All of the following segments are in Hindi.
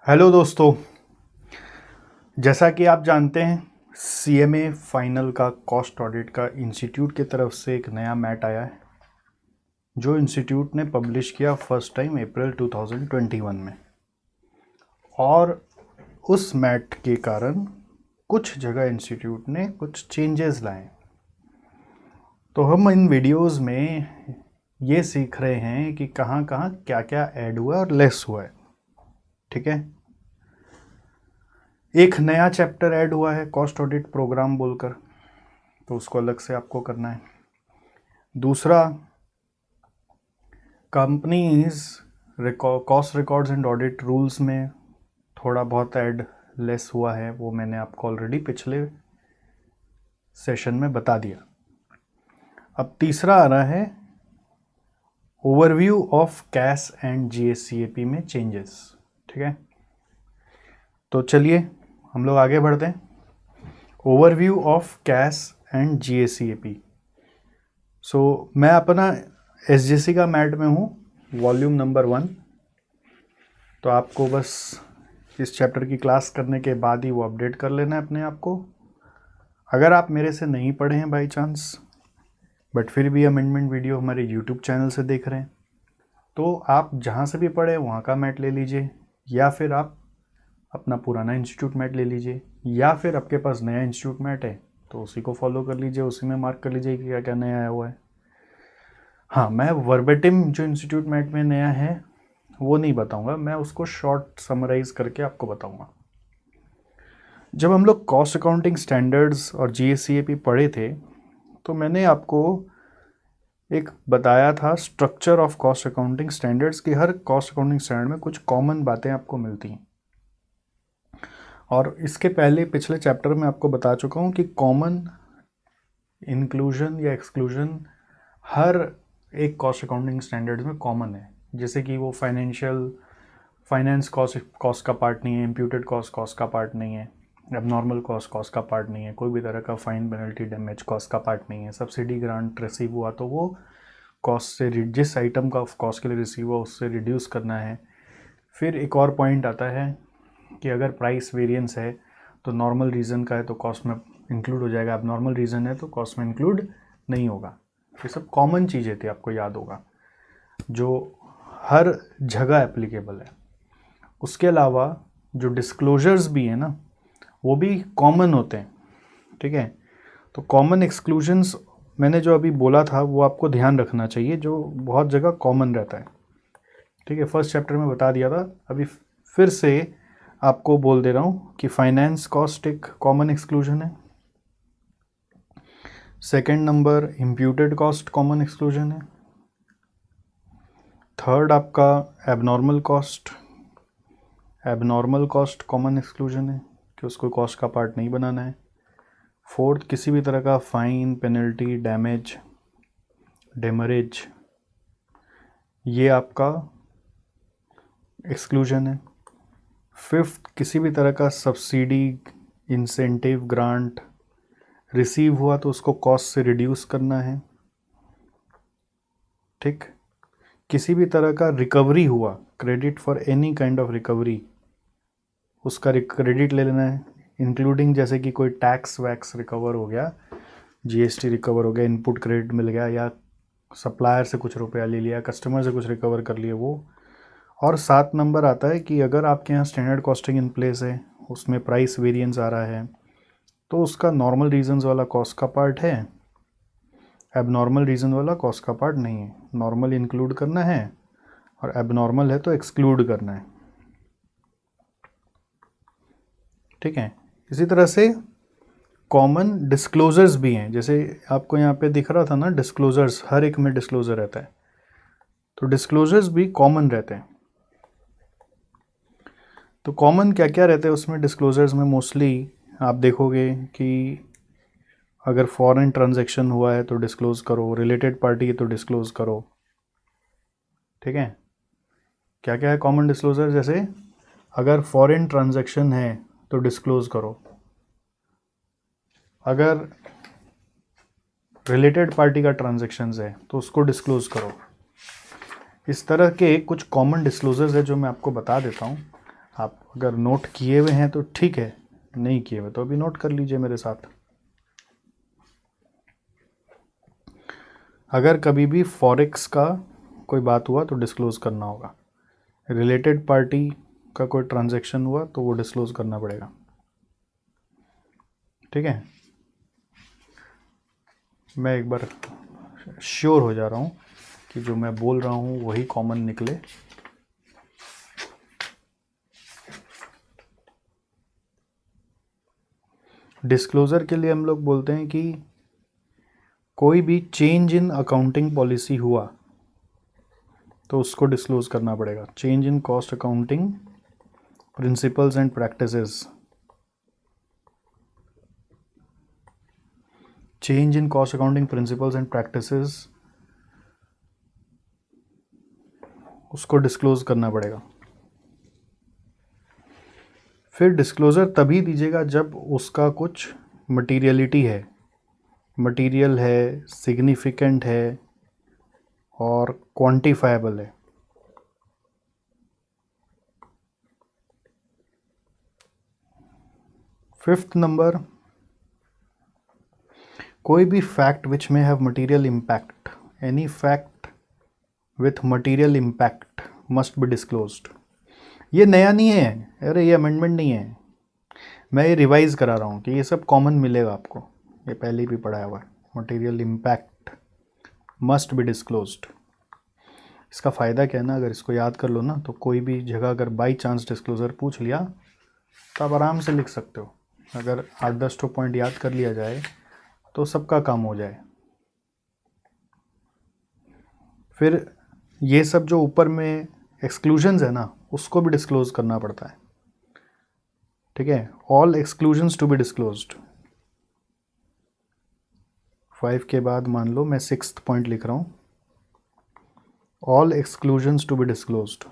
हेलो दोस्तों, जैसा कि आप जानते हैं सीएमए फाइनल का कॉस्ट ऑडिट का इंस्टीट्यूट की तरफ से एक नया मैट आया है जो इंस्टीट्यूट ने पब्लिश किया फर्स्ट टाइम अप्रैल 2021 में। और उस मैट के कारण कुछ जगह इंस्टीट्यूट ने कुछ चेंजेस लाए। तो हम इन वीडियोस में ये सीख रहे हैं कि कहाँ कहाँ क्या क्या ऐड हुआ है और लेस हुआ है। ठीक है, एक नया चैप्टर ऐड हुआ है कॉस्ट ऑडिट प्रोग्राम बोलकर, तो उसको अलग से आपको करना है। दूसरा, companies cost records and audit rules में थोड़ा बहुत ऐड लेस हुआ है, वो मैंने आपको ऑलरेडी पिछले सेशन में बता दिया। अब तीसरा आ रहा है ओवरव्यू ऑफ कैश एंड जीएससीएपी में चेंजेस। ठीक है, तो चलिए हम लोग आगे बढ़ते हैं। Overview of cash and GSCAP. सो मैं अपना एसजीसी का मैट में हूँ, वॉल्यूम नंबर 1। तो आपको बस इस चैप्टर की क्लास करने के बाद ही वो अपडेट कर लेना है अपने आप को। अगर आप मेरे से नहीं पढ़े हैं बाई चांस, बट फिर भी अमेंडमेंट वीडियो हमारे यूट्यूब चैनल से देख रहे हैं, तो आप जहाँ से भी पढ़े वहाँ का मैट ले लीजिए, या फिर आप अपना पुराना इंस्टीट्यूट मैट ले लीजिए, या फिर आपके पास नया इंस्टीट्यूट मैट है तो उसी को फॉलो कर लीजिए, उसी में मार्क कर लीजिए कि क्या क्या नया आया हुआ है। हाँ, मैं वर्बेटिम जो इंस्टीट्यूट मैट में नया है वो नहीं बताऊंगा, मैं उसको शॉर्ट समराइज करके आपको बताऊंगा। जब हम लोग कॉस्ट अकाउंटिंग स्टैंडर्ड्स और जीएससीएपी पढ़े थे तो मैंने आपको एक बताया था structure of cost accounting standards की। हर कॉस्ट अकाउंटिंग स्टैंडर्ड में कुछ कॉमन बातें आपको मिलती हैं, और इसके पहले पिछले चैप्टर में आपको बता चुका हूँ कि कॉमन इंक्लूजन या एक्सक्लूजन हर एक कॉस्ट अकाउंटिंग स्टैंडर्ड्स में कॉमन है। जैसे कि वो फाइनेंस कॉस्ट का पार्ट नहीं है, इम्प्यूटेड कॉस्ट का पार्ट नहीं है, एबनॉर्मल कॉस्ट का पार्ट नहीं है, कोई भी तरह का फाइन पेनल्टी डैमेज कॉस्ट का पार्ट नहीं है। सब्सिडी ग्रांट रिसीव हुआ तो वो कॉस्ट से जिस आइटम का कॉस्ट के लिए रिसीव हुआ उससे रिड्यूस करना है। फिर एक और पॉइंट आता है कि अगर प्राइस वेरिएंस है तो नॉर्मल रीज़न का है तो कॉस्ट में इंक्लूड हो जाएगा, अब नॉर्मल रीज़न है तो कॉस्ट में इंक्लूड नहीं होगा। ये सब कॉमन चीज़ें थी, आपको याद होगा, जो हर जगह एप्लीकेबल है। उसके अलावा जो डिस्क्लोजर्स भी हैं ना, वो भी कॉमन होते हैं। ठीक है, तो कॉमन एक्सक्लूजन्स मैंने जो अभी बोला था वो आपको ध्यान रखना चाहिए, जो बहुत जगह कॉमन रहता है। ठीक है, फर्स्ट चैप्टर में बता दिया था, अभी फिर से आपको बोल दे रहा हूँ कि फाइनेंस कॉस्ट एक कॉमन एक्सक्लूजन है। Second number imputed cost common exclusion है। थर्ड आपका एबनॉर्मल कॉस्ट कॉमन एक्सक्लूजन है कि उसको कॉस्ट का पार्ट नहीं बनाना है। फोर्थ, किसी भी तरह का फाइन पेनल्टी डैमेज डेमरेज, ये आपका एक्सक्लूजन है। फिफ्थ, किसी भी तरह का सब्सिडी इंसेंटिव ग्रांट रिसीव हुआ तो उसको कॉस्ट से रिड्यूस करना है। ठीक, किसी भी तरह का रिकवरी हुआ, credit for any kind of recovery, उसका क्रेडिट ले लेना है, इंक्लूडिंग जैसे कि कोई टैक्स वैक्स रिकवर हो गया, जीएसटी रिकवर हो गया, इनपुट क्रेडिट मिल गया, या सप्लायर से कुछ रुपया ले लिया, कस्टमर से कुछ रिकवर कर लिए वो। और 7 नंबर आता है कि अगर आपके यहाँ स्टैंडर्ड कॉस्टिंग इन प्लेस है, उसमें प्राइस वेरिएंस आ रहा है तो उसका नॉर्मल रीजंस वाला कॉस्ट का पार्ट है, एबनॉर्मल रीज़न वाला कॉस्ट का पार्ट नहीं है। नॉर्मल इंक्लूड करना है और एबनॉर्मल है तो एक्सक्लूड करना है। ठीक है, इसी तरह से कॉमन डिस्क्लोजर्स भी हैं, जैसे आपको यहाँ पे दिख रहा था ना डिस्क्लोजर्स, हर एक में डिस्क्लोजर रहता है, तो डिस्क्लोजर्स भी कॉमन रहते हैं। तो कॉमन क्या क्या रहते हैं उसमें डिस्क्लोजर्स में? मोस्टली आप देखोगे कि अगर फॉरेन ट्रांजैक्शन हुआ है तो डिस्क्लोज़ करो, रिलेटेड पार्टी है तो डिस्क्लोज़ करो। ठीक है, क्या क्या है कॉमन डिस्क्लोजर? जैसे अगर फॉरेन ट्रांजैक्शन है तो डिस्क्लोज़ करो, अगर रिलेटेड पार्टी का ट्रांजैक्शंस है तो उसको डिस्क्लोज़ करो। इस तरह के कुछ कॉमन डिस्क्लोजर्स है जो मैं आपको बता देता हूँ। आप अगर नोट किए हुए हैं तो ठीक है, नहीं किए हुए तो अभी नोट कर लीजिए मेरे साथ। अगर कभी भी फॉरेक्स का कोई बात हुआ तो डिस्क्लोज करना होगा, रिलेटेड पार्टी का कोई ट्रांजैक्शन हुआ तो वो डिस्क्लोज करना पड़ेगा, ठीक है। मैं एक बार श्योर हो जा रहा हूँ कि जो मैं बोल रहा हूँ वही कॉमन निकले। डिस्क्लोज़र के लिए हम लोग बोलते हैं कि कोई भी चेंज इन अकाउंटिंग पॉलिसी हुआ तो उसको डिस्क्लोज करना पड़ेगा। Change in cost accounting principles and practices, change in cost accounting principles and practices, उसको डिस्क्लोज करना पड़ेगा। फिर डिस्क्लोज़र तभी दीजिएगा जब उसका कुछ मटीरियलिटी है, मटीरियल है, सिग्निफिकेंट है और क्वांटिफाएबल है। फिफ्थ नंबर, कोई भी फैक्ट विच में have material impact, any fact with material impact must be disclosed. ये नया नहीं है, अरे ये अमेंडमेंट नहीं है, मैं ये रिवाइज करा रहा हूँ कि ये सब कॉमन मिलेगा आपको, ये पहले भी पढ़ाया हुआ है। Material impact must be disclosed. इसका फ़ायदा क्या है ना, अगर इसको याद कर लो ना तो कोई भी जगह अगर बाई चांस डिस्क्लोज़र पूछ लिया तो आप आराम से लिख सकते हो। अगर 8-10 पॉइंट याद कर लिया जाए तो सबका काम हो जाए। फिर ये सब जो ऊपर में एक्सक्लूजन्स है ना, उसको भी डिस्क्लोज करना पड़ता है, ठीक है। All exclusions to be disclosed. 5 के बाद मान लो मैं 6th पॉइंट लिख रहा हूँ, all exclusions to be disclosed.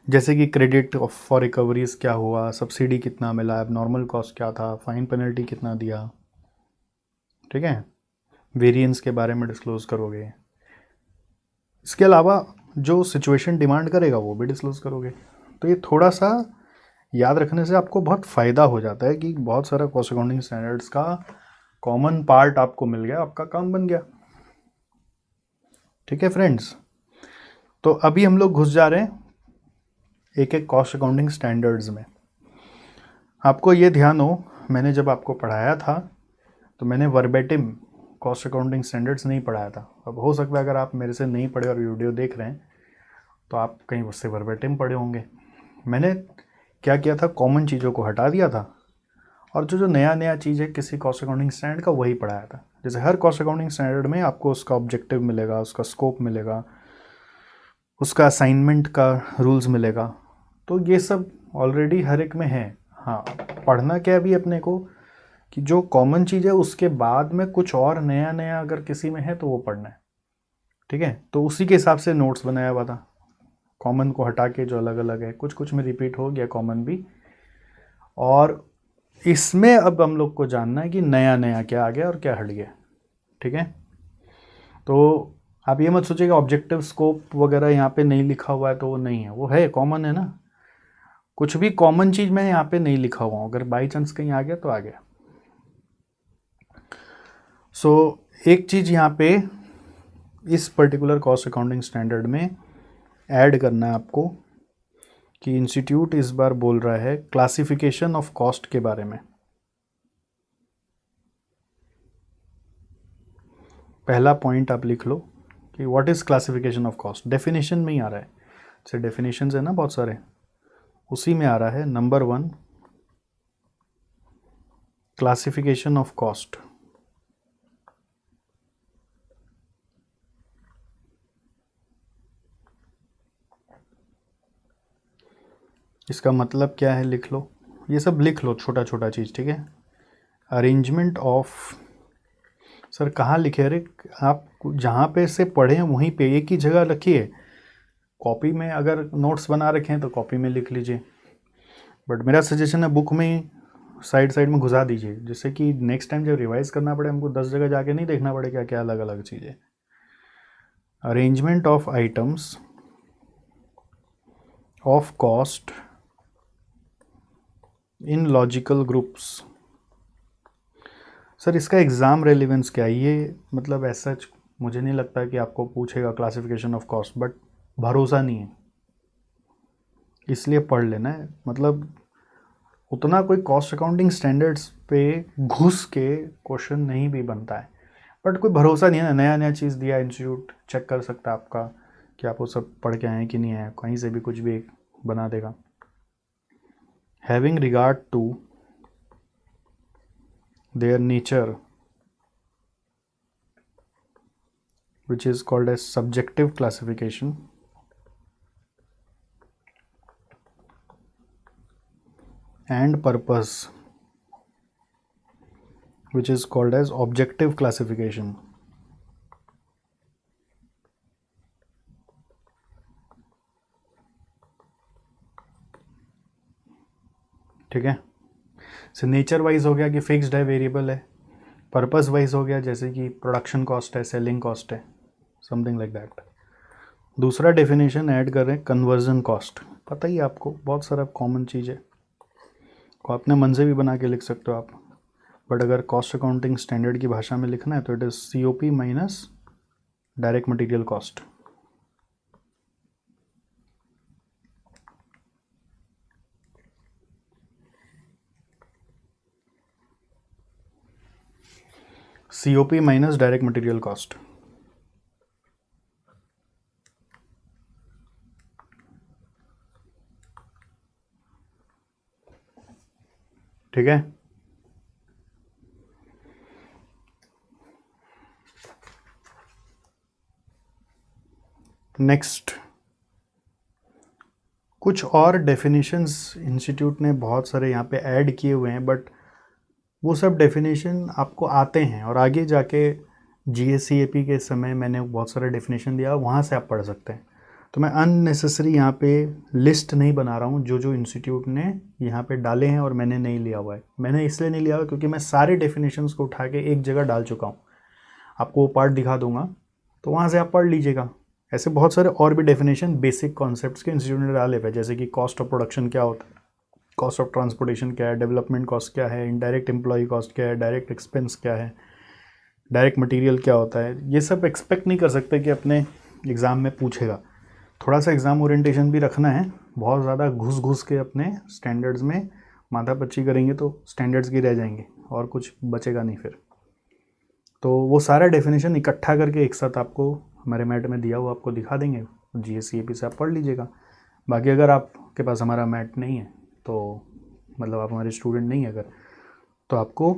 जैसे कि क्रेडिट फॉर रिकवरीज क्या हुआ, सब्सिडी कितना मिला, अब नॉर्मल कॉस्ट क्या था, फाइन पेनल्टी कितना दिया, ठीक है। वेरिएंस के बारे में डिस्क्लोज करोगे। इसके अलावा जो सिचुएशन डिमांड करेगा वो भी डिस्क्लोज करोगे। तो ये थोड़ा सा याद रखने से आपको बहुत फ़ायदा हो जाता है कि बहुत सारा कॉस्ट अकाउंटिंग स्टैंडर्ड्स का कॉमन पार्ट आपको मिल गया, आपका काम बन गया, ठीक है फ्रेंड्स। तो अभी हम लोग घुस जा रहे हैं एक एक कॉस्ट अकाउंटिंग स्टैंडर्ड्स में। आपको ये ध्यान हो, मैंने जब आपको पढ़ाया था तो मैंने वर्बेटिम कॉस्ट अकाउंटिंग स्टैंडर्ड्स नहीं पढ़ाया था। अब हो सकता है अगर आप मेरे से नहीं पढ़े और वीडियो देख रहे हैं तो आप कहीं उससे वर्बेटिम पढ़े होंगे। मैंने क्या किया था, कॉमन चीज़ों को हटा दिया था और जो नया नया चीज़ है किसी कॉस्ट अकाउंटिंग स्टैंडर्ड का वही पढ़ाया था। जैसे हर कॉस्ट अकाउंटिंग स्टैंडर्ड में आपको उसका ऑब्जेक्टिव मिलेगा, उसका स्कोप मिलेगा, उसका असाइनमेंट का रूल्स मिलेगा, तो ये सब ऑलरेडी हर एक में है। हाँ, पढ़ना क्या भी अपने को कि जो कॉमन चीज़ है उसके बाद में कुछ और नया नया अगर किसी में है तो वो पढ़ना है, ठीक है। तो उसी के हिसाब से नोट्स बनाया हुआ था, कॉमन को हटा के जो अलग अलग है, कुछ कुछ में रिपीट हो गया कॉमन भी। और इसमें अब हम लोग को जानना है कि नया नया क्या आ गया और क्या हट गया, ठीक है। तो आप ये मत सोचिएगा ऑब्जेक्टिव स्कोप वगैरह यहाँ पे नहीं लिखा हुआ है तो वो नहीं है, वो है, कॉमन है ना। कुछ भी कॉमन चीज़ मैं यहाँ पे नहीं लिखा हुआ हूँ, अगर बाई चांस कहीं आ गया तो आ गया। सो एक चीज़ यहाँ पे इस पर्टिकुलर कॉस्ट अकाउंटिंग स्टैंडर्ड में ऐड करना है आपको कि इंस्टीट्यूट इस बार बोल रहा है क्लासिफिकेशन ऑफ कॉस्ट के बारे में। पहला पॉइंट आप लिख लो कि what is classification of cost. Definition में ही आ रहा है, जैसे डेफिनेशंस है ना बहुत सारे, उसी में आ रहा है नंबर 1 क्लासिफिकेशन ऑफ कॉस्ट। इसका मतलब क्या है लिख लो, ये सब लिख लो छोटा छोटा चीज़, ठीक है। अरेंजमेंट ऑफ, सर कहाँ लिखे, अरे आप जहाँ पे से पढ़े हैं वहीं पे एक ही जगह रखिए। कॉपी में अगर नोट्स बना रखे हैं तो कॉपी में लिख लीजिए, बट मेरा सजेशन है बुक में ही साइड साइड में घुसा दीजिए, जिससे कि नेक्स्ट टाइम जब रिवाइज करना पड़े हमको 10 जगह जाके नहीं देखना पड़े क्या क्या अलग अलग चीज़ें। Arrangement of items of cost in logical groups. Sir इसका एग्ज़ाम रेलिवेंस क्या है ये, मतलब ऐसा मुझे नहीं लगता कि आपको पूछेगा क्लासिफिकेशन ऑफ कॉस्ट, बट भरोसा नहीं है इसलिए पढ़ लेना है। मतलब उतना कोई कॉस्ट अकाउंटिंग स्टैंडर्ड्स पे घुस के क्वेश्चन नहीं भी बनता है, बट कोई भरोसा नहीं है ना, नया नया चीज़ दिया इंस्टीट्यूट चेक कर सकता है आपका कि आप वो सब पढ़ के आए हैं कि नहीं आए, कहीं से भी कुछ भी बना देगा। Having regard to their nature, which is called as subjective classification, and purpose, which is called as objective classification. ठीक है, से नेचर वाइज हो गया कि फिक्स्ड है, वेरिएबल है। पर्पस वाइज हो गया जैसे कि प्रोडक्शन कॉस्ट है, सेलिंग कॉस्ट है, समथिंग लाइक दैट। दूसरा डेफिनेशन ऐड कर रहे हैं कन्वर्जन कॉस्ट। पता ही आपको बहुत सारा कॉमन चीज़ है, को अपने मन से भी बना के लिख सकते हो आप, बट अगर कॉस्ट अकाउंटिंग स्टैंडर्ड की भाषा में लिखना है तो it is COP minus direct material cost. COP minus direct material cost. ठीक है, नेक्स्ट कुछ और डेफिनेशंस इंस्टीट्यूट ने बहुत सारे यहाँ पे ऐड किए हुए हैं, बट वो सब डेफिनेशन आपको आते हैं और आगे जाके GSCAP के समय मैंने बहुत सारा डेफिनेशन दिया, वहाँ से आप पढ़ सकते हैं। तो मैं अननेसेसरी यहाँ पे लिस्ट नहीं बना रहा हूँ जो जो इंस्टीट्यूट ने यहाँ पे डाले हैं और मैंने नहीं लिया हुआ है। मैंने इसलिए नहीं लिया हुआ क्योंकि मैं सारे डेफिनेशंस को उठा के एक जगह डाल चुका हूँ, आपको वो पार्ट दिखा दूंगा तो वहाँ से आप पढ़ लीजिएगा। ऐसे बहुत सारे और भी डेफिनेशन बेसिक कॉन्सेप्ट्स के इंस्टीट्यूट ने डाले हुए, जैसे कि कॉस्ट ऑफ प्रोडक्शन क्या होता है, कॉस्ट ऑफ ट्रांसपोर्टेशन क्या है, डेवलपमेंट कॉस्ट क्या है, इनडायरेक्ट एम्प्लॉय कॉस्ट क्या है, डायरेक्ट एक्सपेंस क्या है, डायरेक्ट मटेरियल क्या होता है। ये सब एक्सपेक्ट नहीं कर सकते कि अपने एग्ज़ाम में पूछेगा। थोड़ा सा एग्ज़ाम ओरिएंटेशन भी रखना है, बहुत ज़्यादा घुस घुस के अपने स्टैंडर्ड्स में माथापच्ची करेंगे तो स्टैंडर्ड्स की रह जाएंगे और कुछ बचेगा नहीं फिर। तो वो सारा डेफिनेशन इकट्ठा करके एक साथ आपको हमारे मैट में दिया हुआ आपको दिखा देंगे, GSCAP से आप पढ़ लीजिएगा। बाकी अगर आपके पास हमारा मैट नहीं है तो मतलब आप हमारे स्टूडेंट नहीं है अगर, तो आपको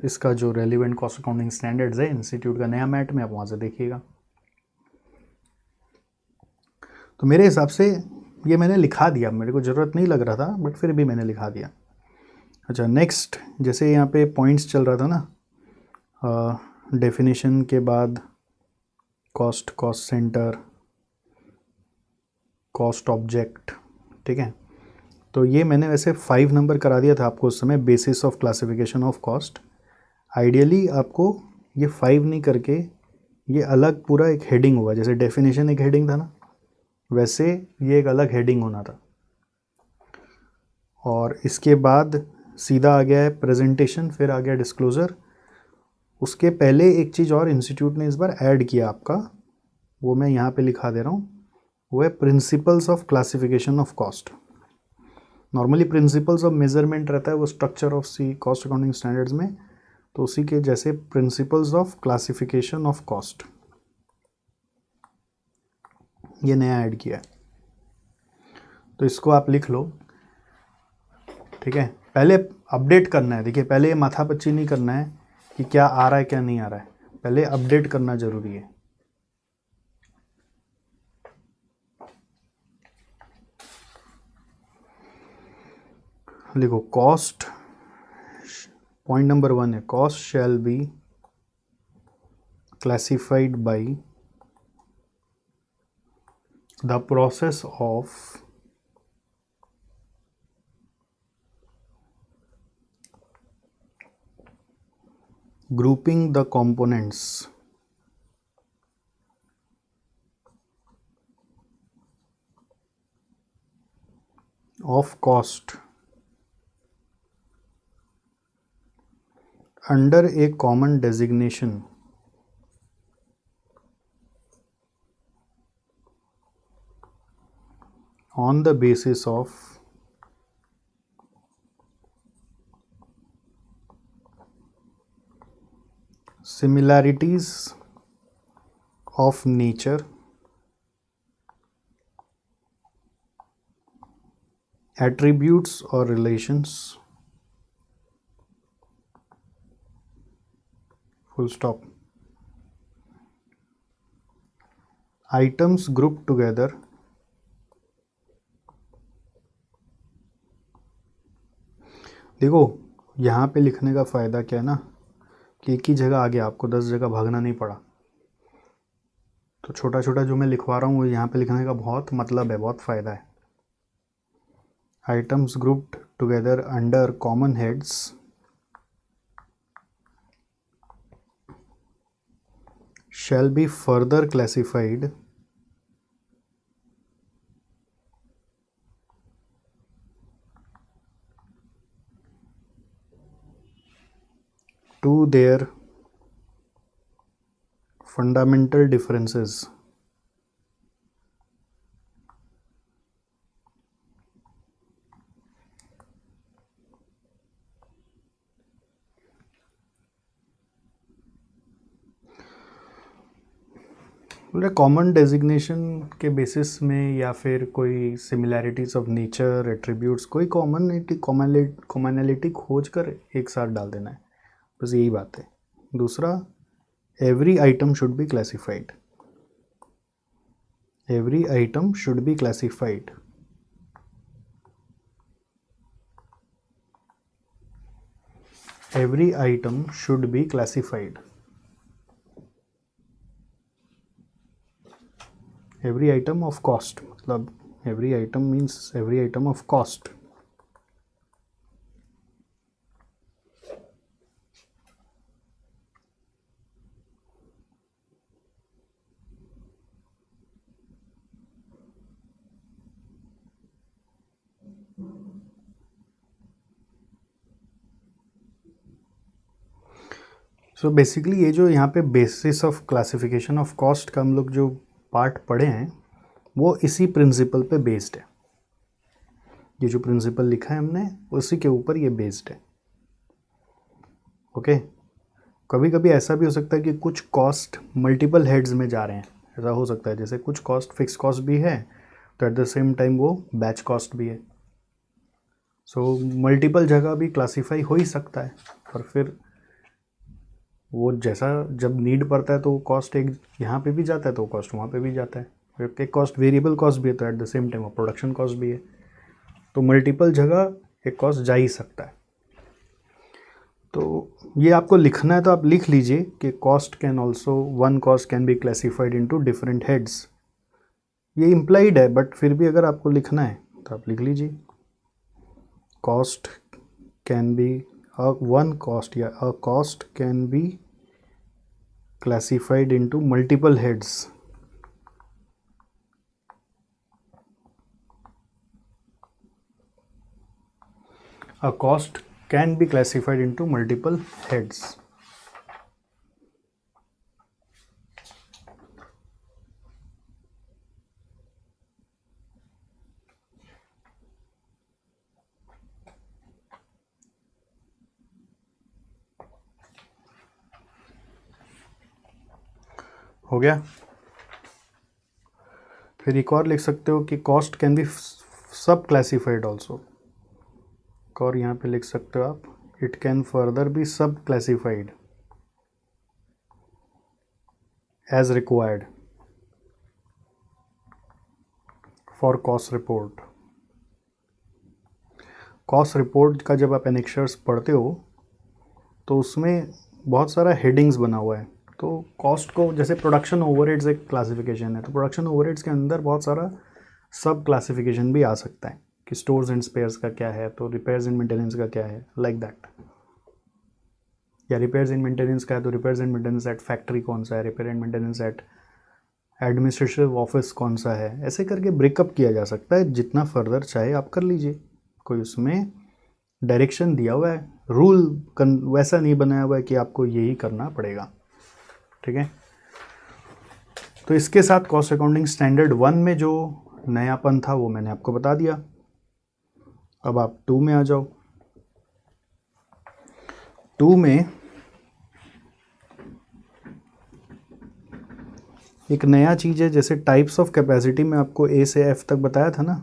इसका जो रेलिवेंट कॉस्ट अकाउंटिंग स्टैंडर्ड्स है इंस्टीट्यूट का नया मैट में, आप वहाँ से देखिएगा। तो मेरे हिसाब से ये मैंने लिखा दिया, मेरे को ज़रूरत नहीं लग रहा था बट फिर भी मैंने लिखा दिया। अच्छा, नेक्स्ट जैसे यहाँ पे पॉइंट्स चल रहा था ना, डेफिनेशन के बाद cost, cost centre, cost object, ठीक है। तो ये मैंने वैसे 5 नंबर करा दिया था आपको उस समय, basis of classification of cost. Ideally आपको ये 5 नहीं करके ये अलग पूरा एक हेडिंग होगा, जैसे डेफिनेशन एक हेडिंग था ना, वैसे ये एक अलग हेडिंग होना था। और इसके बाद सीधा आ गया है प्रेजेंटेशन, फिर आ गया डिस्क्लोज़र। उसके पहले एक चीज़ और इंस्टीट्यूट ने इस बार ऐड किया आपका, वो मैं यहाँ पे लिखा दे रहा हूँ, वो है principles of classification of cost. Normally principles of measurement रहता है वो structure of C cost accounting standards में, तो उसी के जैसे principles of classification of cost ये नया ऐड किया है, तो इसको आप लिख लो। ठीक है, पहले अपडेट करना है, देखिए पहले ये माथापच्ची नहीं करना है कि क्या आ रहा है क्या नहीं आ रहा है, पहले अपडेट करना जरूरी है। देखो कॉस्ट, पॉइंट नंबर 1 है cost shall be classified by the process of grouping the components of cost under a common designation on the basis of similarities of nature, attributes or relations, full stop. Items grouped together देखो यहाँ पे लिखने का फ़ायदा क्या है ना कि एक ही जगह आ गया, आपको 10 जगह भागना नहीं पड़ा। तो छोटा छोटा जो मैं लिखवा रहा हूँ वो यहाँ पे लिखने का बहुत मतलब है, बहुत फ़ायदा है। Items grouped together under common heads shall be further classified to their fundamental differences बोले कॉमन डेजिग्नेशन के बेसिस में या फिर कोई सिमिलैरिटीज़ ऑफ नेचर, एट्रीब्यूट्स, कोई कॉमनैलिटी खोज कर एक साथ डाल देना है, बस यही बात है। दूसरा, every item should be classified, every item should be classified. Every item should be classified. Every item of cost, मतलब every item means every item of cost. So basically ये जो यहाँ पे basis of classification of cost का हम लोग जो पार्ट पढ़े हैं वो इसी प्रिंसिपल पे बेस्ड है। ये जो प्रिंसिपल लिखा है हमने उसी के ऊपर ये बेस्ड है। ओके, कभी कभी ऐसा भी हो सकता है कि कुछ कॉस्ट मल्टीपल हेड्स में जा रहे हैं, ऐसा हो सकता है। जैसे कुछ कॉस्ट फिक्स कॉस्ट भी है तो एट द सेम टाइम वो बैच कॉस्ट भी है। सो मल्टीपल जगह भी क्लासीफाई हो ही सकता है, और फिर वो जैसा जब नीड पड़ता है तो वो कॉस्ट एक यहाँ पे भी जाता है तो कॉस्ट वहाँ पे भी जाता है। एक कॉस्ट वेरिएबल कॉस्ट भी है तो एट द सेम टाइम वो प्रोडक्शन कॉस्ट भी है, तो मल्टीपल जगह एक कॉस्ट जा ही सकता है। तो ये आपको लिखना है तो आप लिख लीजिए कि cost can also, one cost can B classified into different heads. ये इम्प्लाइड है बट फिर भी अगर आपको लिखना है तो आप लिख लीजिए cost can B one cost, या a cost can be classified into multiple heads. A cost can be classified into multiple heads. हो गया। फिर एक और लिख सकते हो कि cost can be sub classified also, और यहाँ पे लिख सकते हो आप it can further be sub classified as required for cost report. Cost report का जब आप एनेक्शर्स पढ़ते हो तो उसमें बहुत सारा हेडिंग्स बना हुआ है। तो कॉस्ट को, जैसे प्रोडक्शन ओवरहेड्स एक क्लासिफिकेशन है, तो प्रोडक्शन ओवरहेड्स के अंदर बहुत सारा सब क्लासिफिकेशन भी आ सकता है कि स्टोर्स एंड स्पेयर्स का क्या है, तो रिपेयर्स एंड मेंटेनेंस का क्या है, लाइक दैट। या रिपेयर्स एंड मेंटेनेंस का है तो repairs and maintenance at factory कौन सा है, repair and maintenance at administrative office कौन सा है, ऐसे करके ब्रेकअप किया जा सकता है। जितना फर्दर चाहे आप कर लीजिए, कोई उसमें डायरेक्शन दिया हुआ है, रूल वैसा नहीं बनाया हुआ है कि आपको यही करना पड़ेगा। ठीक है, तो इसके साथ कॉस्ट अकाउंटिंग स्टैंडर्ड 1 में जो नयापन था वो मैंने आपको बता दिया। अब आप 2 में आ जाओ। 2 में एक नया चीज़ है, जैसे टाइप्स ऑफ कैपेसिटी में आपको ए से एफ तक बताया था ना,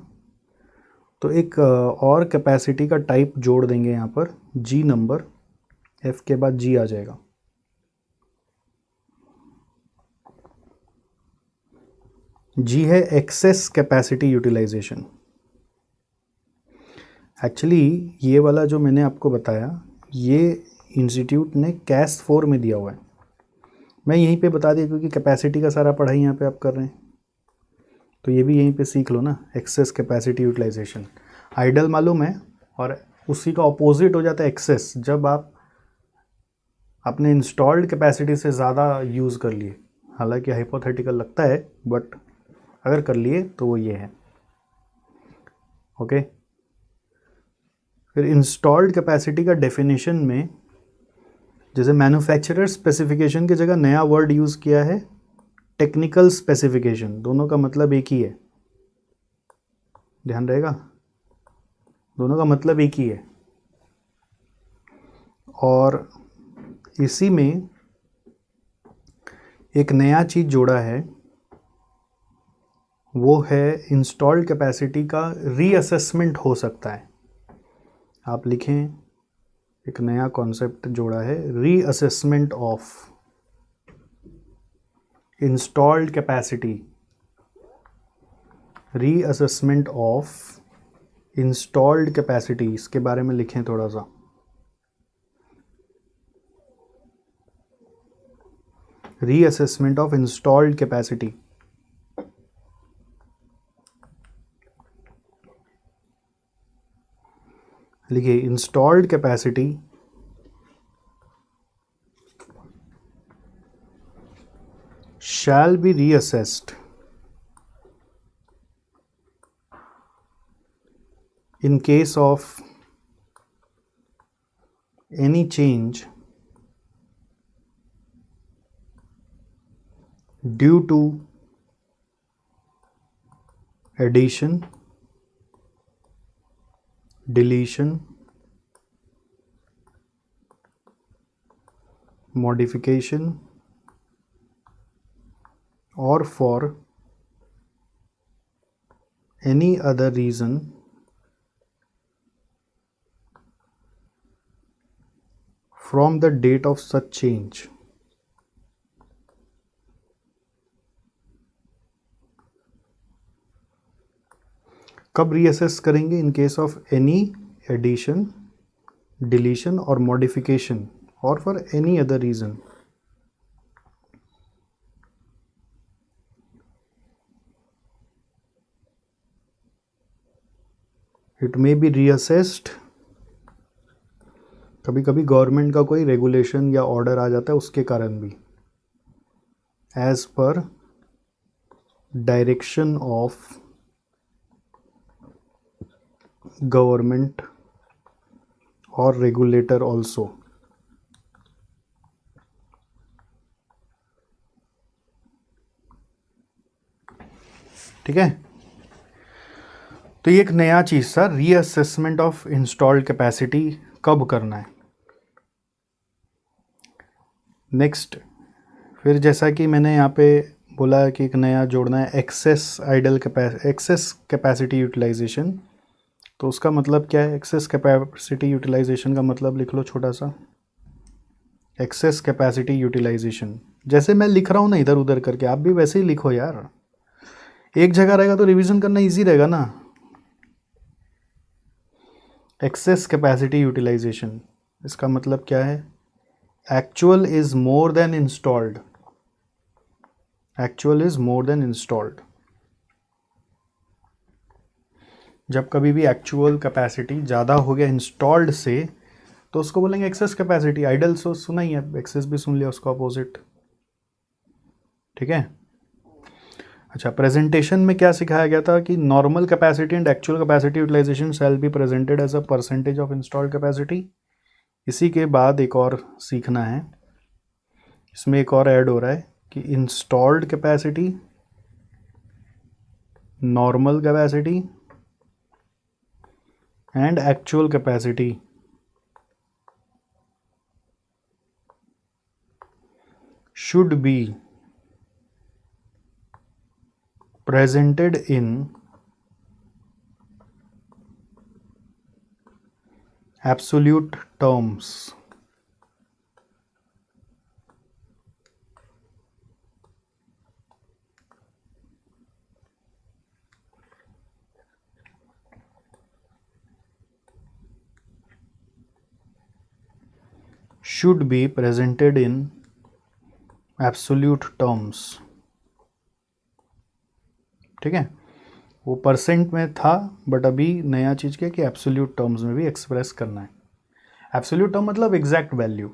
तो एक और कैपेसिटी का टाइप जोड़ देंगे यहाँ पर, जी नंबर, एफ के बाद जी आ जाएगा। जी है एक्सेस कैपेसिटी यूटिलाइजेशन। एक्चुअली ये वाला जो मैंने आपको बताया, ये इंस्टीट्यूट ने कैस 4 में दिया हुआ है। मैं यहीं पे बता दिया क्योंकि कैपेसिटी का सारा पढ़ाई यहाँ पे आप कर रहे हैं, तो ये भी यहीं पे सीख लो ना, एक्सेस कैपेसिटी यूटिलाइजेशन। आइडल मालूम है, और उसी का अपोजिट हो जाता है एक्सेस, जब आप अपने इंस्टॉल्ड कैपेसिटी से ज़्यादा यूज़ कर लिए। हालांकि हाइपोथेटिकल लगता है, बट अगर कर लिए तो वो ये है। ओके, फिर इंस्टॉल्ड कैपेसिटी का डेफिनेशन में जैसे मैन्युफैक्चरर स्पेसिफिकेशन की जगह नया वर्ड यूज़ किया है, टेक्निकल स्पेसिफिकेशन। दोनों का मतलब एक ही है, ध्यान रहेगा, दोनों का मतलब एक ही है। और इसी में एक नया चीज़ जोड़ा है, वो है इंस्टॉल्ड कैपेसिटी का रीअसेसमेंट हो सकता है। आप लिखें, एक नया कॉन्सेप्ट जोड़ा है, reassessment of installed capacity. Reassessment of installed capacity, इसके बारे में लिखें थोड़ा सा। Reassessment of installed capacity. लिखिए, installed capacity shall be reassessed in case of any change due to addition, deletion, modification, or for any other reason from the date of such change. कब रीअसेस करेंगे? In case of any addition, deletion और मॉडिफिकेशन, और for any other reason. It may be reassessed, कभी कभी गवर्नमेंट का कोई रेगुलेशन या ऑर्डर आ जाता है उसके कारण भी, as per direction of government और रेगुलेटर ऑल्सो। ठीक है, तो ये एक नया चीज़ था, रीअसेसमेंट ऑफ इंस्टॉल्ड कैपेसिटी कब करना है। नेक्स्ट, फिर जैसा कि मैंने यहाँ पे बोला कि एक नया जोड़ना है, एक्सेस कैपेसिटी यूटिलाइजेशन। तो उसका मतलब क्या है? एक्सेस कैपेसिटी यूटिलाइजेशन का मतलब लिख लो छोटा सा, एक्सेस कैपेसिटी यूटिलाइजेशन। जैसे मैं लिख रहा हूँ ना इधर उधर करके, आप भी वैसे ही लिखो यार, एक जगह रहेगा तो रिवीजन करना इजी रहेगा ना। एक्सेस कैपेसिटी यूटिलाइजेशन, इसका मतलब क्या है? Actual is more than installed, actual is more than installed. जब कभी भी एक्चुअल कैपेसिटी ज़्यादा हो गया इंस्टॉल्ड से, तो उसको बोलेंगे एक्सेस कैपेसिटी। आइडल सो सुना ही है, एक्सेस भी सुन लिया, उसका अपोजिट। ठीक है, अच्छा, प्रेजेंटेशन में क्या सिखाया गया था कि normal capacity and actual capacity utilisation shall be presented as a percentage of installed capacity. इसी के बाद एक और सीखना है, इसमें एक और ऐड हो रहा है कि installed capacity, normal capacity and actual capacity should be presented in absolute terms. Should be presented in absolute terms. ठीक है, वो परसेंट में था बट अभी नया चीज़ क्या कि एब्सोल्यूट टर्म्स में भी एक्सप्रेस करना है। एब्सोल्यूट टर्म मतलब एग्जैक्ट वैल्यू।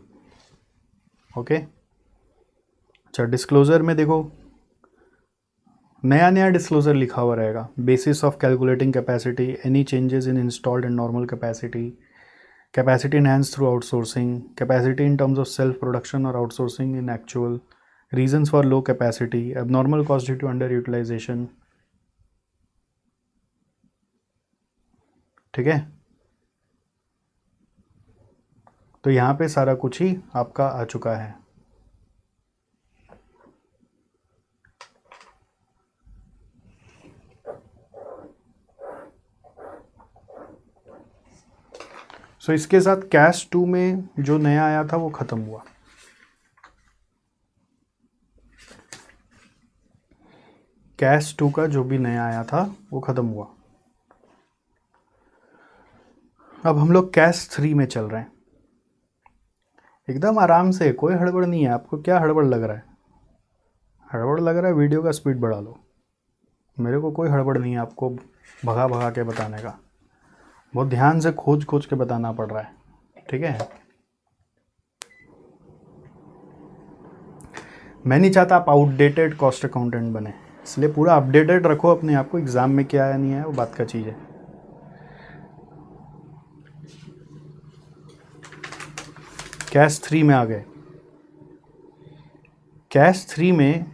ओके, अच्छा, डिस्क्लोजर में देखो नया नया डिस्क्लोजर लिखा हुआ रहेगा। Basis of calculating capacity, any changes in installed and normal capacity, capacity enhance through outsourcing, capacity in terms of self production और outsourcing in actual, reasons for low capacity, abnormal cost due to under utilisation. ठीक है, तो यहाँ पे सारा कुछ ही आपका आ चुका है। सो इसके साथ कैश 2 में जो नया आया था वो खत्म हुआ। कैश 2 का जो भी नया आया था वो खत्म हुआ। अब हम लोग कैश 3 में चल रहे हैं। एकदम आराम से, कोई हड़बड़ नहीं है। आपको क्या हड़बड़ लग रहा है? हड़बड़ लग रहा है, वीडियो का स्पीड बढ़ा लो। मेरे को कोई हड़बड़ नहीं है आपको भगा भगा के बताने का। बहुत ध्यान से खोज खोज के बताना पड़ रहा है। ठीक है, मैं नहीं चाहता आप आउटडेटेड कॉस्ट अकाउंटेंट बने, इसलिए पूरा अपडेटेड रखो अपने आप को। एग्जाम में क्या आया नहीं है वो बात का चीज़ है। कैश 3 में आ गए। कैश 3 में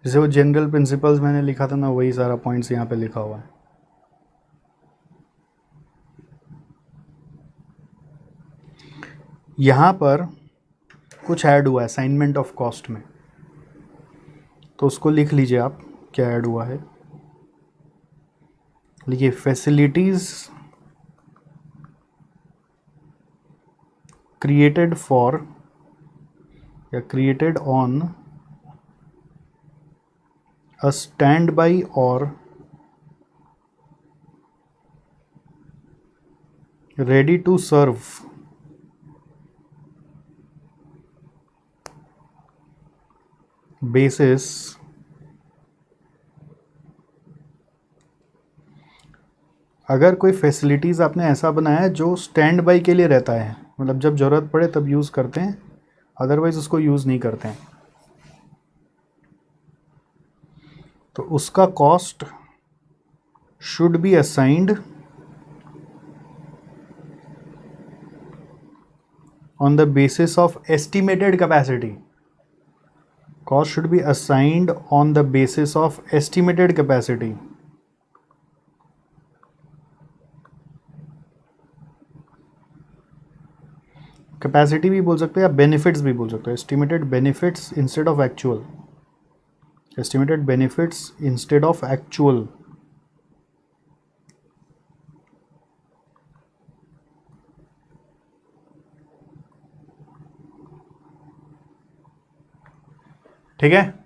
जैसे वो जनरल प्रिंसिपल्स मैंने लिखा था ना, वही सारा पॉइंट्स यहाँ पे लिखा हुआ है। यहाँ पर कुछ ऐड हुआ है असाइनमेंट ऑफ कॉस्ट में, तो उसको लिख लीजिए आप क्या ऐड हुआ है। लिखिए फैसिलिटीज़ क्रिएटेड फॉर या created on a standby or ready to serve basis अगर कोई फैसिलिटीज़ आपने ऐसा बनाया है जो स्टैंड बाई के लिए रहता है, मतलब जब ज़रूरत पड़े तब यूज़ करते हैं, अदरवाइज़ उसको यूज़ नहीं करते हैं, तो उसका cost should be assigned on the basis of estimated capacity. Cost should be assigned on the basis of estimated capacity. Capacity भी बोल सकते हैं या बेनिफिट्स भी बोल सकते हो। Estimated benefits instead of actual, estimated benefits instead of actual. ठीक है,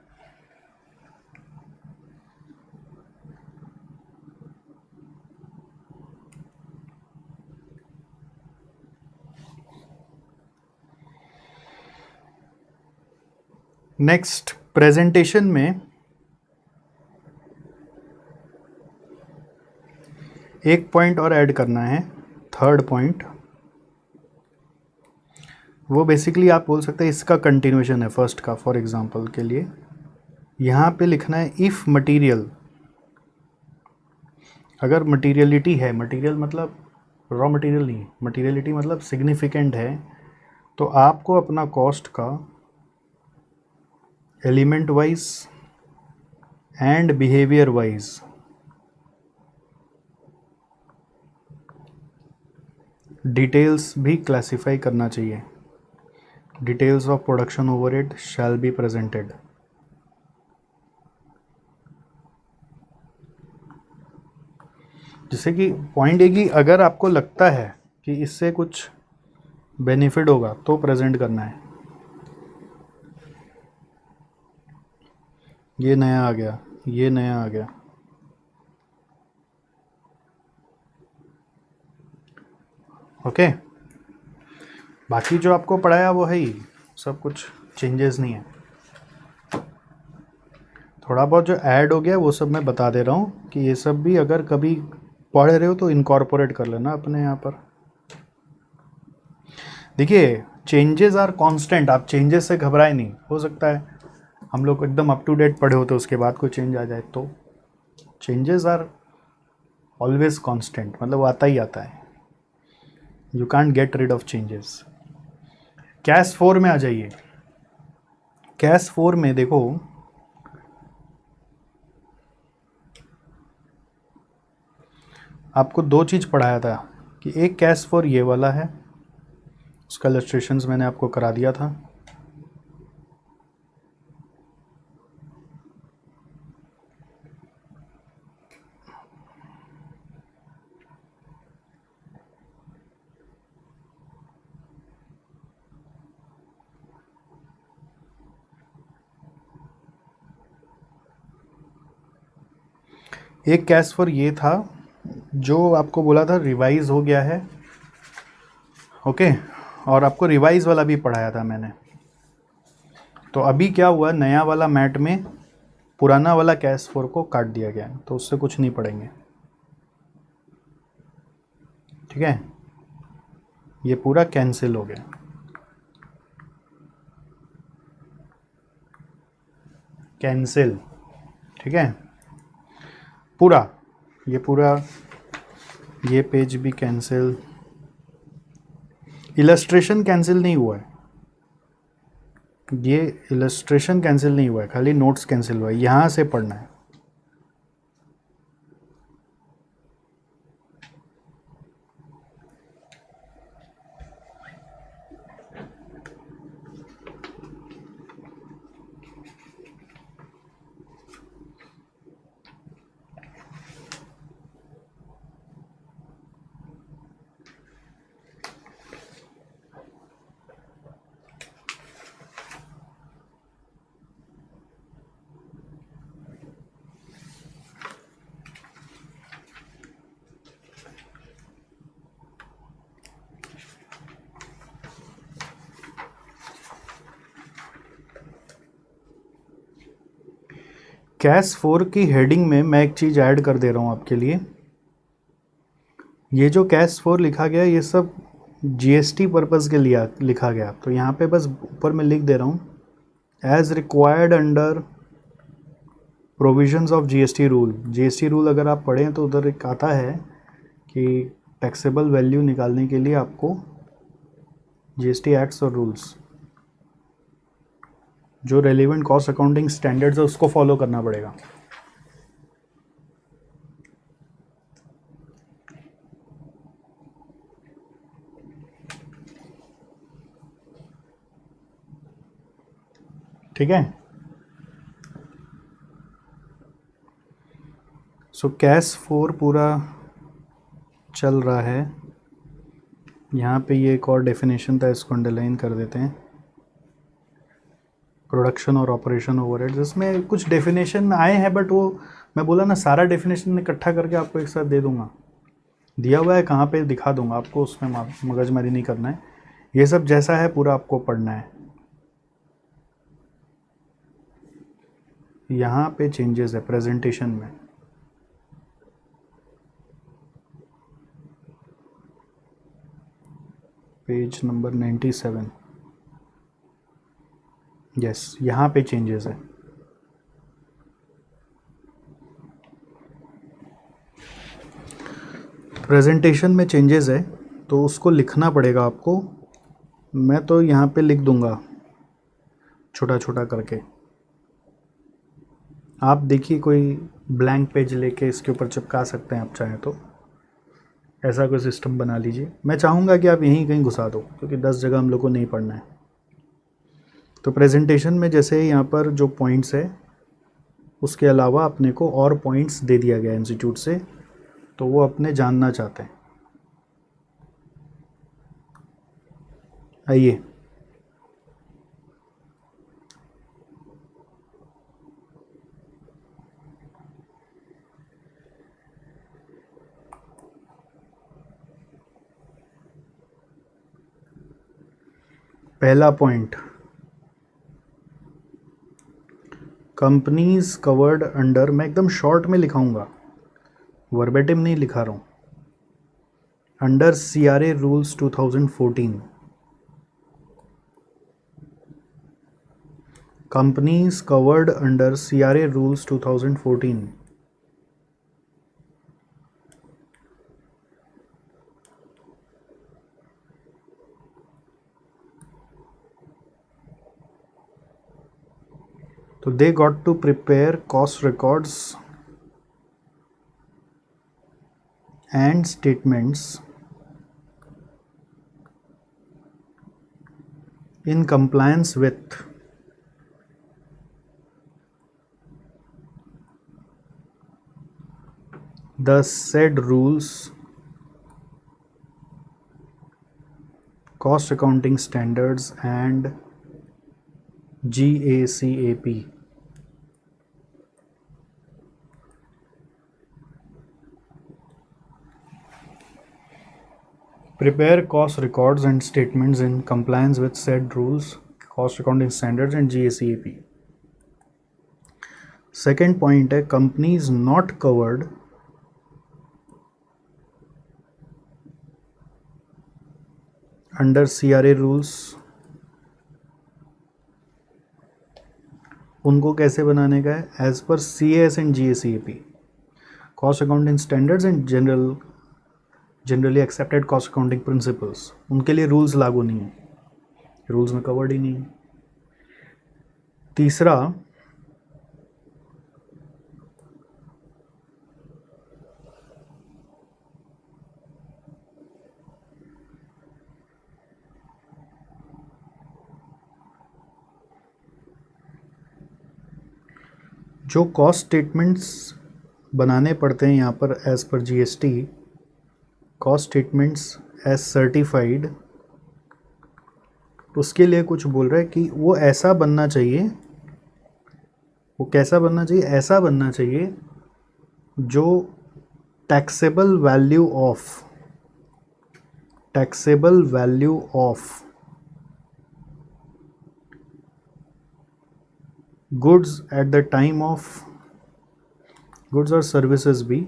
नेक्स्ट प्रेजेंटेशन में एक पॉइंट और ऐड करना है, थर्ड पॉइंट। वो बेसिकली आप बोल सकते हैं इसका कंटिन्यूएशन है फर्स्ट का। फॉर एग्जांपल के लिए यहाँ पे लिखना है इफ़ मटेरियल, अगर मटीरियलिटी है, मटेरियल मतलब रॉ मटेरियल नहीं, मटीरियलिटी मतलब सिग्निफिकेंट है, तो आपको अपना कॉस्ट का element wise and behaviour wise details भी क्लासिफाई करना चाहिए। Details of production overhead shell be presented. जैसे कि पॉइंट है कि अगर आपको लगता है कि इससे कुछ बेनिफिट होगा तो प्रेजेंट करना है। ये नया आ गया, ये नया आ गया। ओके, बाकी जो आपको पढ़ाया वो है ही, सब कुछ चेंजेस नहीं है। थोड़ा बहुत जो ऐड हो गया वो सब मैं बता दे रहा हूँ कि ये सब भी अगर कभी पढ़ रहे हो तो इनकॉर्पोरेट कर लेना अपने यहाँ पर। देखिए चेंजेस आर कांस्टेंट, आप चेंजेस से घबराए नहीं। हो सकता है हम लोग एकदम अप टू डेट पढ़े हो तो उसके बाद कोई चेंज आ जाए, तो चेंजेस आर ऑलवेज कांस्टेंट, मतलब वो आता ही आता है। You can't get rid of changes. Cash 4 में आ जाइए। कैश 4 में देखो आपको दो चीज़ पढ़ाया था कि एक कैश 4 ये वाला है, उसका इलस्ट्रेशंस मैंने आपको करा दिया था। एक कैश 4 ये था जो आपको बोला था रिवाइज हो गया है। ओके, और आपको रिवाइज वाला भी पढ़ाया था मैंने। तो अभी क्या हुआ, नया वाला मैट में पुराना वाला कैश 4 को काट दिया गया, तो उससे कुछ नहीं पढ़ेंगे। ठीक है, ये पूरा कैंसिल हो गया। कैंसिल, ठीक है, पूरा ये पेज भी कैंसिल। इलस्ट्रेशन कैंसिल नहीं हुआ है, ये इलस्ट्रेशन कैंसिल नहीं हुआ है, खाली नोट्स कैंसिल हुआ है। यहाँ से पढ़ना है। कैश 4 की हेडिंग में मैं एक चीज़ ऐड कर दे रहा हूँ आपके लिए। ये जो कैश 4 लिखा गया ये सब जीएसटी पर्पज़ के लिए लिखा गया, तो यहाँ पे बस ऊपर में लिख दे रहा हूँ as required under provisions of GST rule. GST rule अगर आप पढ़ें तो उधर एक आता है कि टैक्सेबल वैल्यू निकालने के लिए आपको जीएसटी एक्ट्स और रूल्स, जो रेलिवेंट कॉस्ट अकाउंटिंग स्टैंडर्ड्स है उसको फॉलो करना पड़ेगा। ठीक है, सो कैश 4 पूरा चल रहा है। यहाँ पे ये एक और डेफिनेशन था, इसको अंडरलाइन कर देते हैं। प्रोडक्शन और ऑपरेशन ओवरहेड्स, इसमें कुछ डेफिनेशन आए हैं बट वो मैं बोला ना सारा डेफिनेशन इकट्ठा करके आपको एक साथ दे दूंगा। दिया हुआ है कहाँ पे दिखा दूंगा आपको, उसमें मगजमारी नहीं करना है। ये सब जैसा है पूरा आपको पढ़ना है। यहाँ पे चेंजेस है प्रेजेंटेशन में। Page number 97। यस, यहाँ पे चेंजेस है। प्रेजेंटेशन में चेंजेस है तो उसको लिखना पड़ेगा आपको। मैं तो यहाँ पे लिख दूंगा छोटा छोटा करके। आप देखिए कोई ब्लैंक पेज लेके इसके ऊपर चिपका सकते हैं आप चाहें तो। ऐसा कोई सिस्टम बना लीजिए। मैं चाहूँगा कि आप यहीं कहीं घुसा दो क्योंकि 10 जगह हम लोग को नहीं पढ़ना है। तो प्रेजेंटेशन में जैसे यहाँ पर जो पॉइंट्स है उसके अलावा अपने को और पॉइंट्स दे दिया गया इंस्टीट्यूट से, तो वो अपने जानना चाहते हैं। आइए, पहला पॉइंट, कंपनीज कवर्ड अंडर, मैं एकदम शॉर्ट में लिखाऊंगा, वर्बेटिम नहीं लिखा रहा हूँ। Under CRA rules 2014, companies covered under CRA rules 2014। तो they got to prepare cost records and statements in compliance with the said rules, cost accounting standards and GAAP. Prepare cost records and statements in compliance with said rules, cost accounting standards and GAAP. Second point है, companies not covered under CRA rules, उनको कैसे बनाने का है, as per CAS and GAAP, cost accounting standards and generally accepted cost accounting principles, उनके लिए रूल्स लागू नहीं है, रूल्स में कवर्ड ही नहीं है। तीसरा, जो कॉस्ट स्टेटमेंट्स बनाने पड़ते हैं यहाँ पर as per GST, cost statements as certified, उसके लिए कुछ बोल रहा है कि वो ऐसा बनना चाहिए, वो कैसा बनना चाहिए, ऐसा बनना चाहिए जो taxable value of goods at the time of, goods और सर्विसेज भी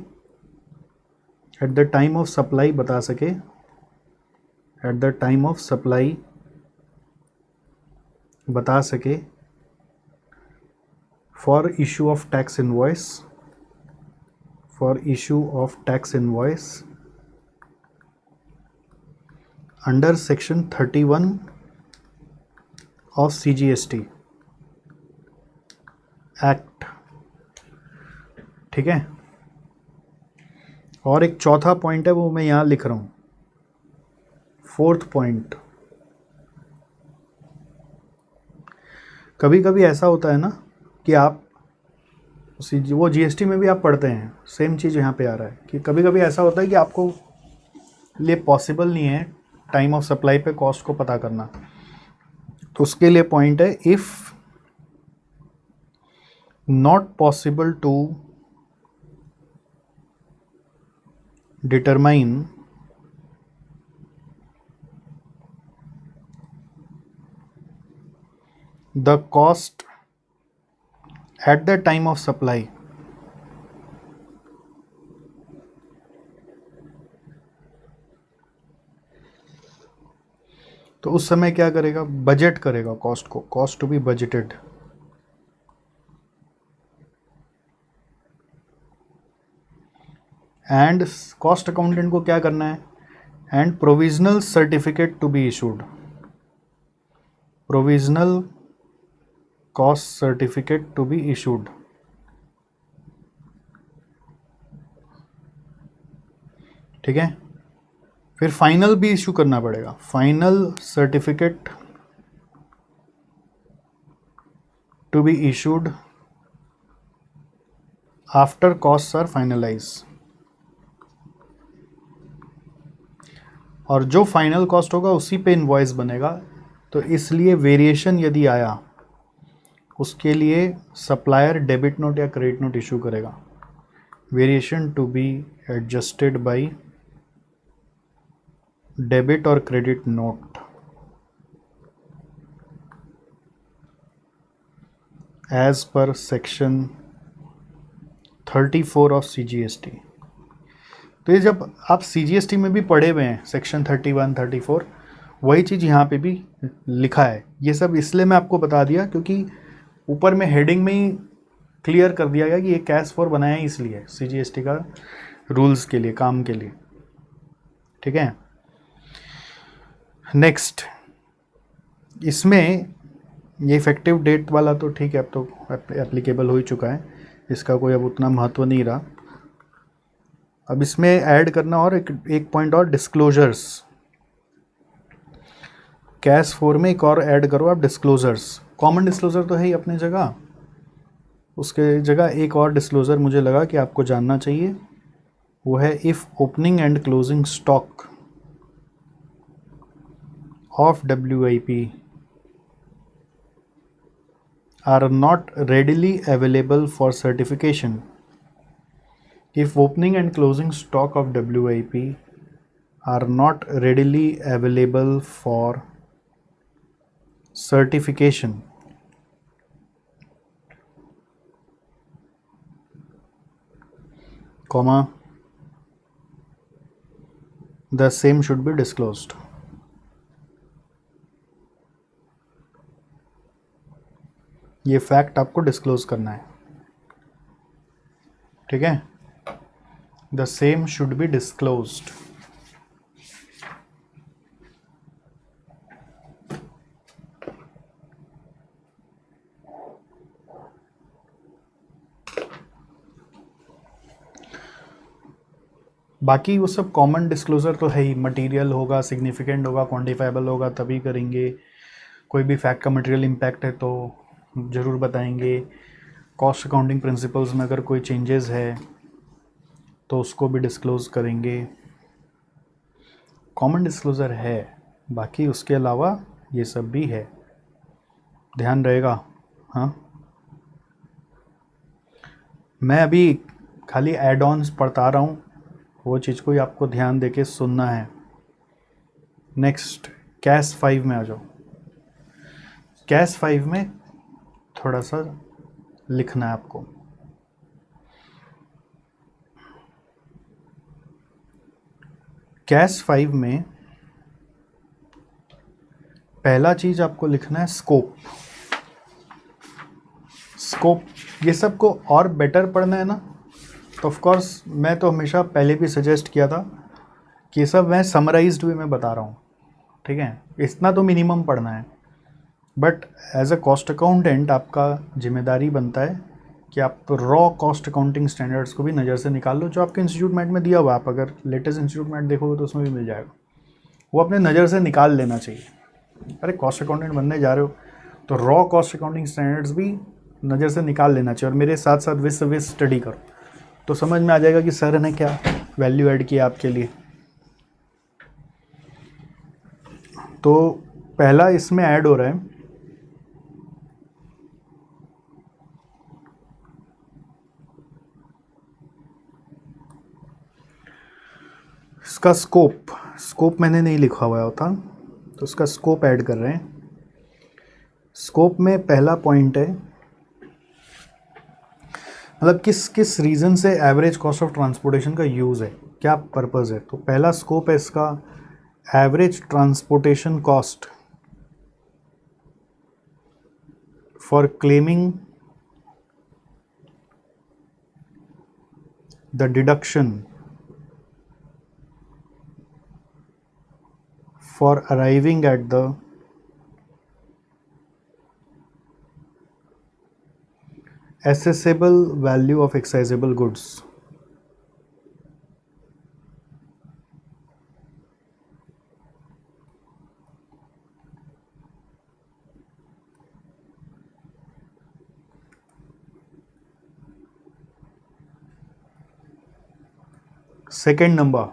eight the time of supply बता सके, eight the time of supply बता सके, for issue of tax invoice, for issue of tax invoice under section 31 of CGST act. ठीक है, और एक चौथा पॉइंट है वो मैं यहाँ लिख रहा हूँ, फोर्थ पॉइंट। कभी कभी ऐसा होता है ना कि आप वो GST में भी आप पढ़ते हैं, सेम चीज़ यहाँ पे आ रहा है कि कभी कभी ऐसा होता है कि आपको लिए पॉसिबल नहीं है टाइम ऑफ सप्लाई पे कॉस्ट को पता करना, तो उसके लिए पॉइंट है, if not possible to determine the cost at the time of supply, तो उस समय क्या करेगा, बजट करेगा कॉस्ट को, cost to be budgeted. And cost accountant को क्या करना है, and provisional certificate to be issued, provisional cost certificate to be issued. ठीक है, फिर फाइनल भी इशू करना पड़ेगा, final certificate to be issued after cost are finalise. और जो फाइनल कॉस्ट होगा उसी पे इनवॉइस बनेगा, तो इसलिए वेरिएशन यदि आया उसके लिए सप्लायर डेबिट नोट या क्रेडिट नोट इशू करेगा, variation to be adjusted by debit और credit note as per section 34 of CGST। तो ये जब आप CGST में भी पढ़े हुए हैं सेक्शन 31, 34, वही चीज़ यहाँ पे भी लिखा है। ये सब इसलिए मैं आपको बता दिया क्योंकि ऊपर में हेडिंग में ही क्लियर कर दिया गया कि ये कैश फॉर बनाया है इसलिए CGST का रूल्स के लिए, काम के लिए। ठीक है, नेक्स्ट, इसमें ये इफेक्टिव डेट वाला तो ठीक है, अब तो एप्लीकेबल हो ही चुका है, इसका कोई अब उतना महत्व नहीं रहा। अब इसमें ऐड करना और एक पॉइंट और, डिस्क्लोजर्स। कैश फोर में एक और ऐड करो आप, डिस्क्लोजर्स। कॉमन डिस्क्लोजर तो है ही अपनी जगह, उसके जगह एक और डिस्क्लोजर मुझे लगा कि आपको जानना चाहिए, वो है if opening and closing stock of WIP are not readily available for certification. If opening and closing stock of WIP are not readily available for certification, comma, the same should be disclosed. ये फैक्ट आपको डिस्क्लोज करना है। ठीक है, the same should be disclosed. बाकी वो सब कॉमन डिस्क्लोजर तो है ही, मटेरियल होगा, सिग्निफिकेंट होगा, क्वांटिफाइबल होगा तभी करेंगे। कोई भी फैक्ट का मटेरियल इम्पैक्ट है तो ज़रूर बताएंगे। कॉस्ट अकाउंटिंग प्रिंसिपल्स में अगर कोई चेंजेस है तो उसको भी डिस्क्लोज़ करेंगे। कॉमन डिस्क्लोज़र है, बाकी उसके अलावा ये सब भी है, ध्यान रहेगा। हाँ, मैं अभी खाली एड ऑन्स पढ़ता रहा हूँ, वो चीज़ को ही आपको ध्यान देके सुनना है। नेक्स्ट, कैश 5 में आ जाओ। कैश 5 में थोड़ा सा लिखना है आपको। कैश 5 में पहला चीज आपको लिखना है स्कोप। स्कोप, ये सब को और बेटर पढ़ना है ना, तो ऑफ कोर्स मैं तो हमेशा पहले भी सजेस्ट किया था कि ये सब मैं समराइज्ड वे में बता रहा हूँ। ठीक है, इतना तो मिनिमम पढ़ना है, but as a cost accountant आपका जिम्मेदारी बनता है कि आप रॉ कॉस्ट अकाउंटिंग स्टैंडर्ड्स को भी नज़र से निकाल लो, जो आपके इंस्टीट्यूट मैट में दिया हुआ। आप अगर लेटेस्ट इंस्टीट्यूट मैट देखोगे तो उसमें भी मिल जाएगा, वो अपने नज़र से निकाल लेना चाहिए। अरे कॉस्ट अकाउंटेंट बनने जा रहे हो तो रॉ कॉस्ट अकाउंटिंग स्टैंडर्ड्स भी नज़र से निकाल लेना चाहिए, और मेरे साथ साथ विद स्टडी करो तो समझ में आ जाएगा कि सर ने क्या वैल्यू ऐड किया आपके लिए। तो पहला इसमें ऐड हो रहा है इसका स्कोप। स्कोप मैंने नहीं लिखा हुआ होता तो उसका स्कोप ऐड कर रहे हैं। स्कोप में पहला पॉइंट है, मतलब किस किस रीज़न से एवरेज कॉस्ट ऑफ ट्रांसपोर्टेशन का यूज़ है, क्या पर्पज़ है। तो पहला स्कोप है इसका average transportation cost for claiming the deduction for arriving at the assessable value of excisable goods. Second number,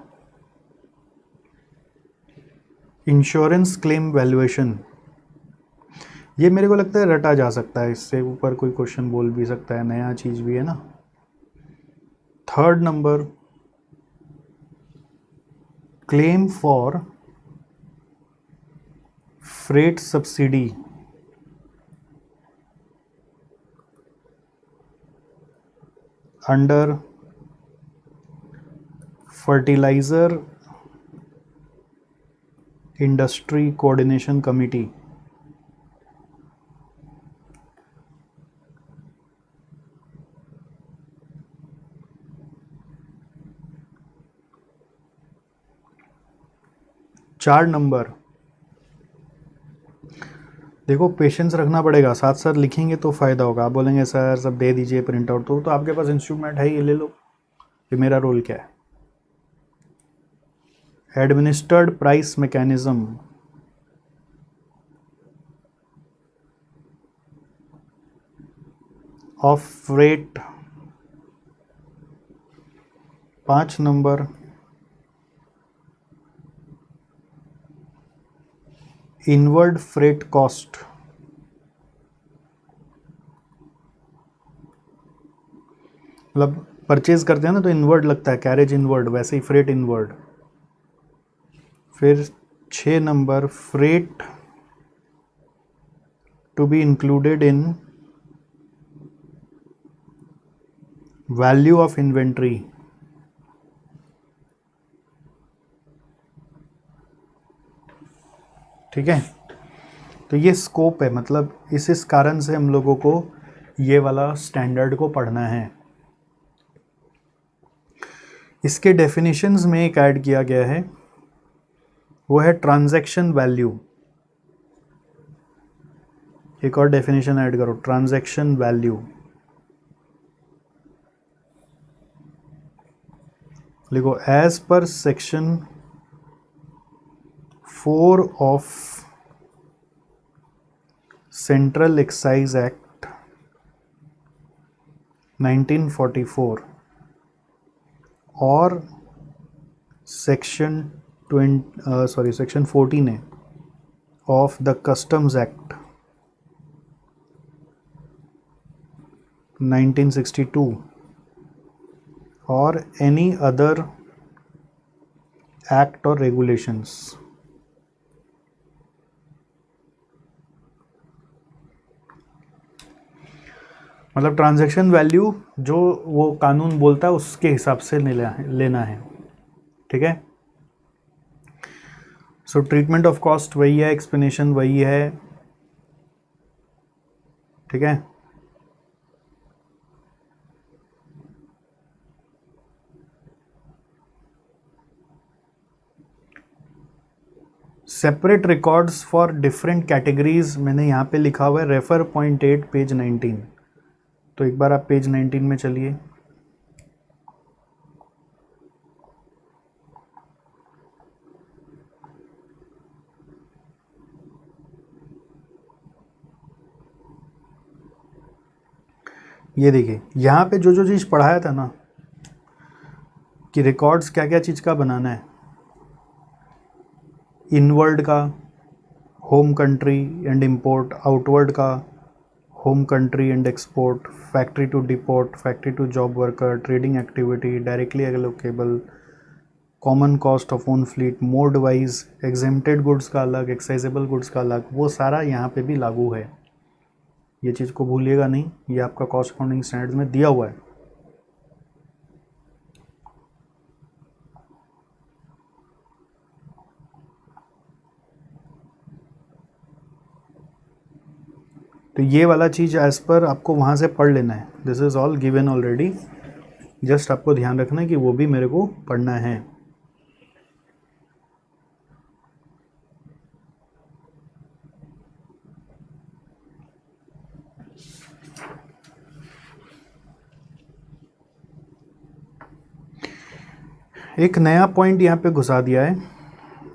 insurance claim valuation. ये मेरे को लगता है रटा जा सकता है, इससे ऊपर कोई क्वेश्चन बोल भी सकता है, नया चीज़ भी है ना। Third number, claim for freight subsidy under fertiliser industry coordination committee. चार नंबर, देखो पेशेंस रखना पड़ेगा, साथ साथ लिखेंगे तो फ़ायदा होगा। आप बोलेंगे सर सब दे दीजिए प्रिंट आउट, तो आपके पास इंस्ट्रूमेंट है, ये ले लो। ये मेरा रोल क्या है? Administered price mechanism of freight. 5 number, inward freight cost. मतलब परचेज करते हैं ना तो इनवर्ड लगता है, कैरेज इनवर्ड, वैसे ही फ्रेट इनवर्ड। फिर 6 number, freight to be included in value of inventory. ठीक है, तो ये स्कोप है, मतलब इस कारण से हम लोगों को ये वाला स्टैंडर्ड को पढ़ना है। इसके डेफिनेशंस में एक ऐड किया गया है, वो है ट्रांजैक्शन वैल्यू। एक और डेफिनेशन ऐड करो, ट्रांजैक्शन वैल्यू। लिखो, as per section 4 of central excise act 1944 और सेक्शन 14 है ऑफ द कस्टम्स एक्ट 1962 और एनी अदर एक्ट और रेगुलेशंस। मतलब ट्रांजैक्शन वैल्यू जो वो कानून बोलता है उसके हिसाब से लेना है। ठीक है, सो ट्रीटमेंट ऑफ कॉस्ट वही है, एक्सप्लेनेशन वही है। ठीक है, separate records for different categories मैंने यहाँ पे लिखा हुआ है, रेफर पॉइंट 8 पेज 19। तो एक बार आप पेज 19 में चलिए। ये देखिए, यहाँ पे जो जो चीज़ पढ़ाया था ना कि रिकॉर्ड्स क्या क्या चीज़ का बनाना है, इनवर्ड का home country and import, outward का home country and export, factory to depot, factory to job worker, trading activity, directly allocable, common cost of own fleet, mode wise, exempted goods का अलग, एक्साइजेबल गुड्स का अलग, वो सारा यहाँ पे भी लागू है। ये चीज़ को भूलिएगा नहीं, ये आपका कॉस्ट अकाउंटिंग स्टैंडर्ड्स में दिया हुआ है। तो ये वाला चीज़ एज पर आपको वहाँ से पढ़ लेना है, this is all given already, just आपको ध्यान रखना है कि वो भी मेरे को पढ़ना है। एक नया पॉइंट यहाँ पे घुसा दिया है,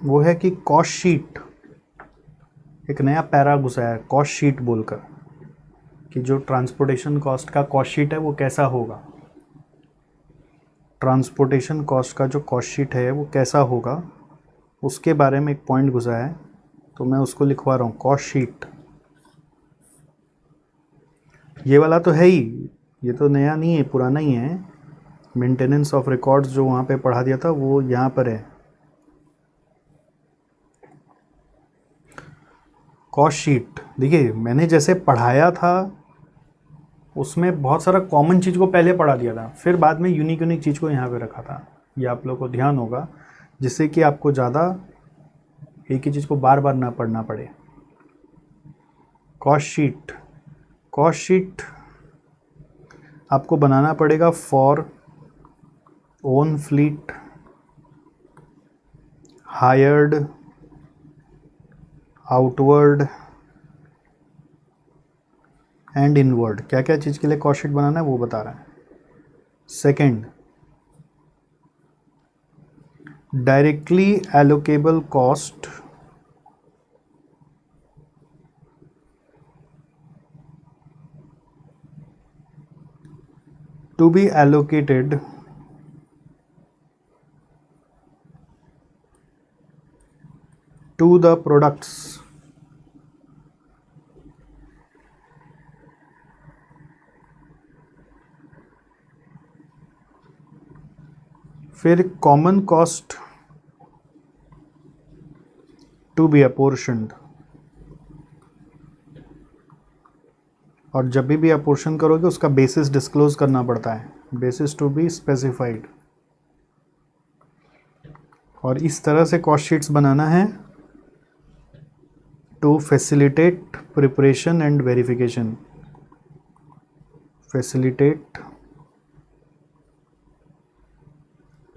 वो है कि कॉस्ट शीट, एक नया पैरा घुसाया है कॉस्ट शीट बोलकर, कि जो ट्रांसपोर्टेशन कॉस्ट का कॉस्ट शीट है वो कैसा होगा, ट्रांसपोर्टेशन कॉस्ट का जो कॉस्ट शीट है वो कैसा होगा, उसके बारे में एक पॉइंट घुसा है, तो मैं उसको लिखवा रहा हूँ कॉस्ट शीट। ये वाला तो है ही, ये तो नया नहीं है, पुराना ही है, मेंटेनेंस ऑफ रिकॉर्ड्स जो वहाँ पे पढ़ा दिया था वो यहाँ पर है। कॉस्ट शीट देखिए, मैंने जैसे पढ़ाया था उसमें बहुत सारा कॉमन चीज़ को पहले पढ़ा दिया था, फिर बाद में यूनिक यूनिक चीज़ को यहाँ पे रखा था, ये आप लोग को ध्यान होगा, जिससे कि आपको ज़्यादा एक ही चीज़ को बार बार ना पढ़ना पड़े। कॉस्ट शीट, कॉस्ट शीट आपको बनाना पड़ेगा for own fleet, hired, outward and inward, क्या क्या चीज़ के लिए कॉस्ट शीट बनाना है वो बता रहा है। Second, directly allocable cost to be allocated to the products फिर कॉमन कॉस्ट टू बी अपोर्शनड, और जब भी अपोर्शन करोगे उसका बेसिस डिस्क्लोज करना पड़ता है, बेसिस टू बी स्पेसिफाइड, और इस तरह से कॉस्ट शीट्स बनाना है to facilitate preparation and verification, facilitate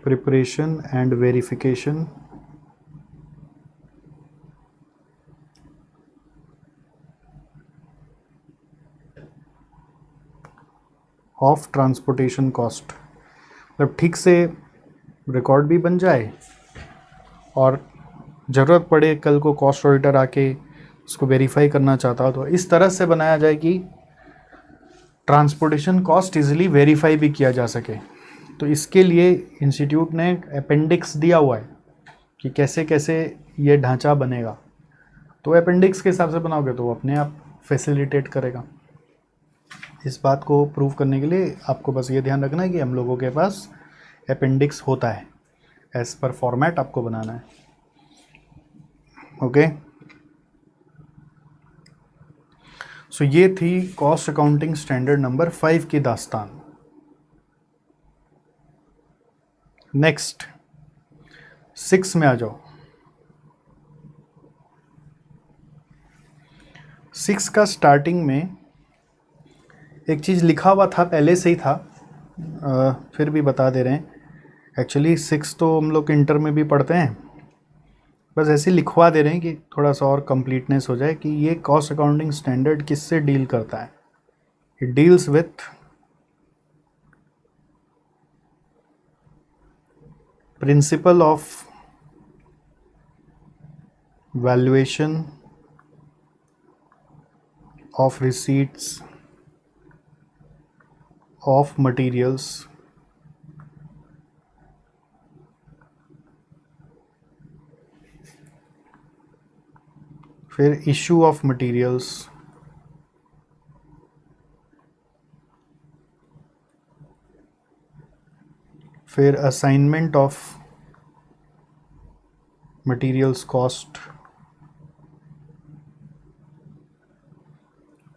preparation and verification of transportation cost, मतलब ठीक से रिकॉर्ड भी बन जाए और ज़रूरत पड़े कल को कॉस्ट ऑडिटर आके उसको वेरीफाई करना चाहता हो तो इस तरह से बनाया जाए कि ट्रांसपोर्टेशन कॉस्ट इजीली वेरीफाई भी किया जा सके। तो इसके लिए इंस्टीट्यूट ने अपेंडिक्स दिया हुआ है कि कैसे कैसे ये ढांचा बनेगा, तो अपेंडिक्स के हिसाब से बनाओगे तो वो अपने आप फैसिलिटेट करेगा। इस बात को प्रूव करने के लिए आपको बस ये ध्यान रखना है कि हम लोगों के पास अपेंडिक्स होता है, एज पर फॉर्मेट आपको बनाना है। ओके, सो ये थी कॉस्ट अकाउंटिंग स्टैंडर्ड नंबर 5 की दास्तान। नेक्स्ट 6 में आ जाओ। 6 का स्टार्टिंग में एक चीज़ लिखा हुआ था, पहले से ही था, फिर भी बता दे रहे हैं। एक्चुअली 6 तो हम लोग इंटर में भी पढ़ते हैं, बस ऐसे लिखवा दे रहे हैं कि थोड़ा सा और कंप्लीटनेस हो जाए कि ये कॉस्ट अकाउंटिंग स्टैंडर्ड किससे डील करता है। It deals with principle of valuation of receipts of materials, फिर इशू ऑफ मटेरियल्स, फिर assignment of materials cost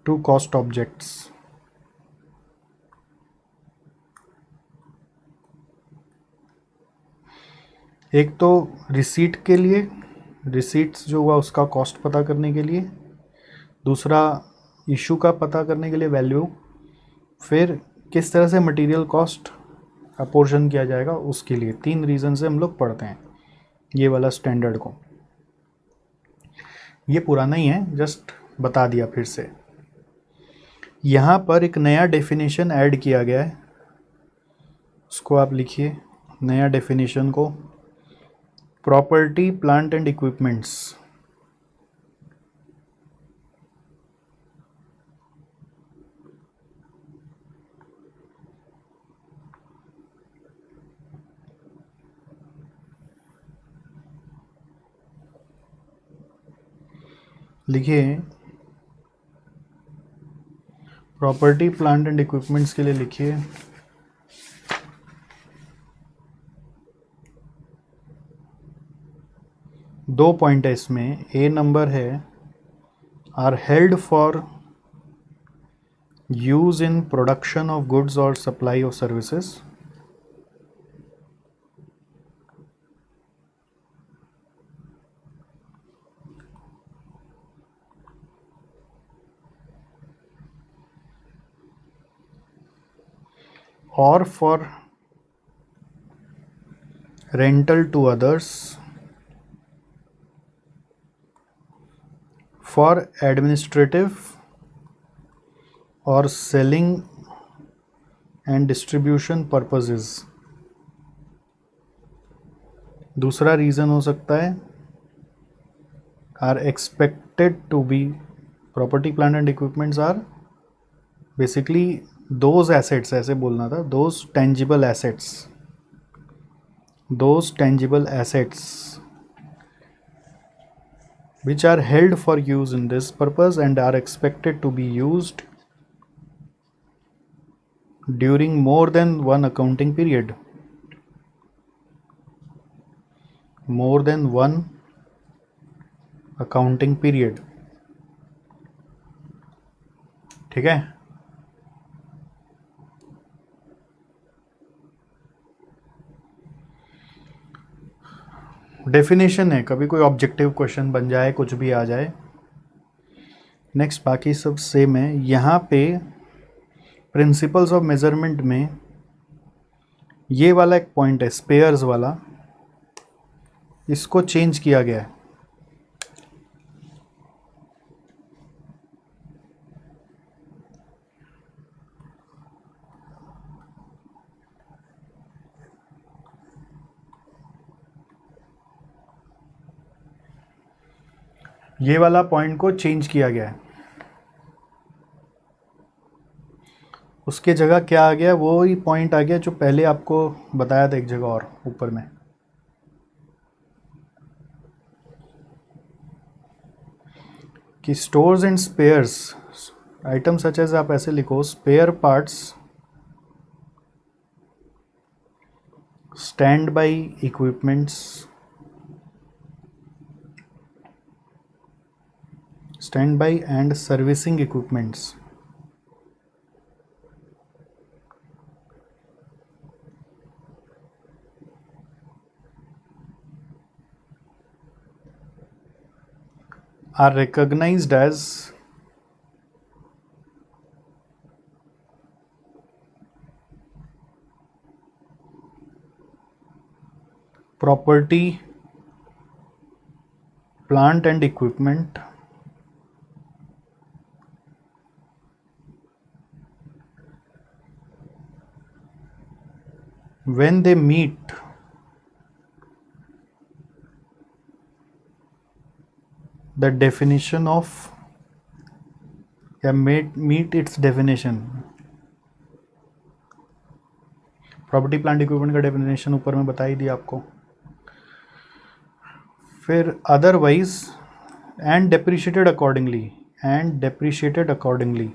to cost objects. एक तो रिसीट के लिए, रिसीट्स जो हुआ उसका कॉस्ट पता करने के लिए, दूसरा इशू का पता करने के लिए वैल्यू, फिर किस तरह से मटेरियल कॉस्ट अपोर्शन किया जाएगा उसके लिए। 3 रीज़न से हम लोग पढ़ते हैं ये वाला स्टैंडर्ड को। ये पुराना ही है, जस्ट बता दिया फिर से। यहाँ पर एक नया डेफिनेशन ऐड किया गया है, उसको आप लिखिए नया डेफिनेशन को। Property plant and equipments. लिखिए प्रॉपर्टी प्लांट एंड इक्विपमेंट्स के लिए लिखिए दो पॉइंट है इसमें। ए नंबर है are held for use in production of goods और सप्लाई ऑफ सर्विसेज। और for rental to others, for administrative और सेलिंग एंड डिस्ट्रीब्यूशन पर्पसेस। दूसरा रीज़न हो सकता है are expected to be, property plant and equipments are basically those assets, ऐसे बोलना था, those tangible assets, which are held for use in this purpose and are expected to be used during more than one accounting period. More than one accounting period. ठीक है। डेफिनेशन है, कभी कोई ऑब्जेक्टिव क्वेश्चन बन जाए, कुछ भी आ जाए। नेक्स्ट बाकी सब सेम है। यहाँ पे प्रिंसिपल्स ऑफ मेजरमेंट में ये वाला एक पॉइंट है स्पेयर्स वाला, इसको चेंज किया गया है। ये वाला पॉइंट को चेंज किया गया है। उसके जगह क्या आ गया, वो ही पॉइंट आ गया जो पहले आपको बताया था एक जगह और ऊपर में। कि stores and spares item such as, आप ऐसे लिखो spare parts stand by equipments, stand by and servicing equipments are recognized as property plant and equipment when they meet the definition of, या meet its definition। Property plant equipment का डेफिनेशन ऊपर में बता ही दिया आपको। फिर otherwise and depreciated accordingly, and depreciated accordingly.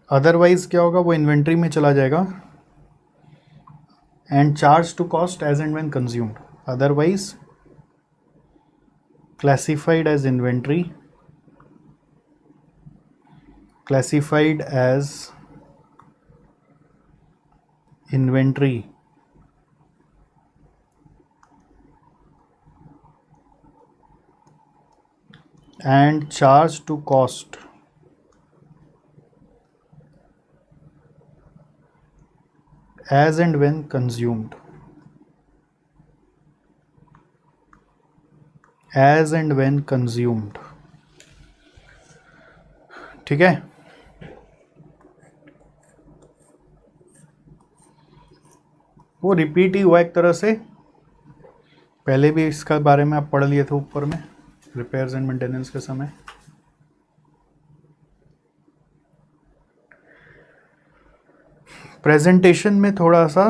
Otherwise क्या होगा, वो इन्वेंट्री में चला जाएगा। And charge to cost as and when consumed. Otherwise classified as inventory, classified as inventory and charge to cost as and when consumed, as and when consumed। ठीक है, वो रिपीट ही हुआ एक तरह से, पहले भी इसका बारे में आप पढ़ लिए थे ऊपर में रिपेयर्स एंड मेंटेनेंस के समय। प्रेजेंटेशन में थोड़ा सा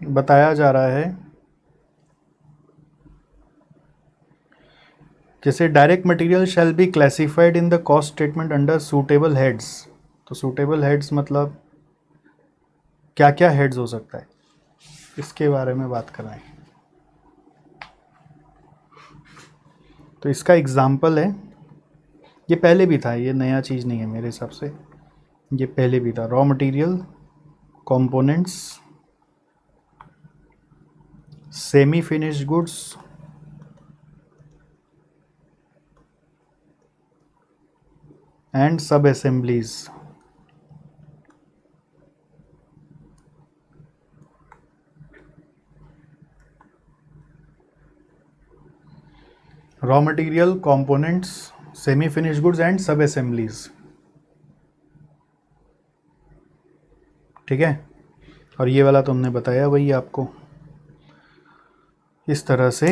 बताया जा रहा है, जैसे direct material shall be classified in the cost statement under suitable heads. तो सूटेबल हेड्स मतलब क्या क्या हेड्स हो सकता है, इसके बारे में बात कर रहे हैं। तो इसका एग्जाम्पल है, ये पहले भी था, ये नया चीज़ नहीं है मेरे हिसाब से, ये पहले भी था। Raw material, components, semi finished goods, and sub assemblies. Raw material, components, semi finished goods and sub assemblies. ठीक है, और ये वाला तुमने बताया वही आपको, इस तरह से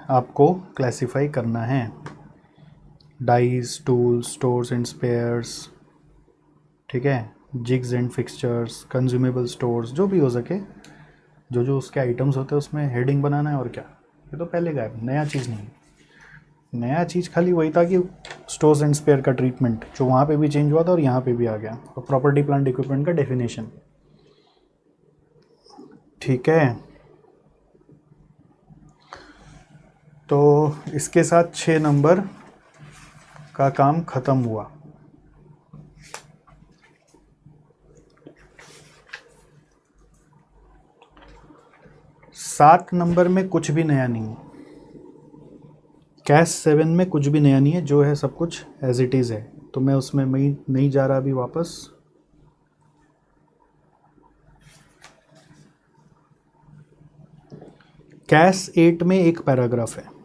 आपको क्लासिफाई करना है। Dies, tools, stores and spares, ठीक है, jigs and fixtures, consumable stores, जो भी हो सके, जो जो उसके आइटम्स होते हैं उसमें हेडिंग बनाना है। और क्या, ये तो पहले का है, नया चीज़ नहीं है। नया चीज़ खाली वही था कि स्टोर्स एंड स्पेयर का ट्रीटमेंट जो वहाँ पे भी चेंज हुआ था और यहाँ पे भी आ गया, और प्रॉपर्टी प्लांट इक्विपमेंट का डेफिनेशन। ठीक है, तो इसके साथ 6 नंबर का काम ख़त्म हुआ। सात नंबर में कुछ भी नया नहीं है, कैश 7 में कुछ भी नया नहीं है, जो है सब कुछ एज इट इज़ है। तो मैं उसमें नहीं जा रहा अभी वापस। कैश 8 में एक पैराग्राफ है,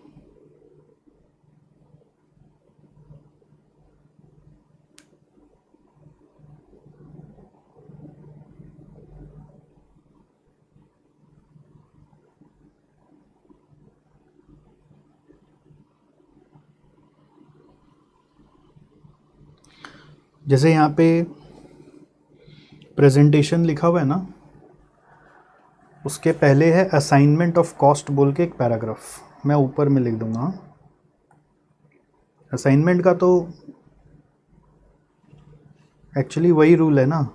जैसे यहाँ पे प्रेजेंटेशन लिखा हुआ है ना, उसके पहले है असाइनमेंट ऑफ कॉस्ट बोल के एक पैराग्राफ, मैं ऊपर में लिख दूंगा। असाइनमेंट का तो एक्चुअली वही रूल है ना,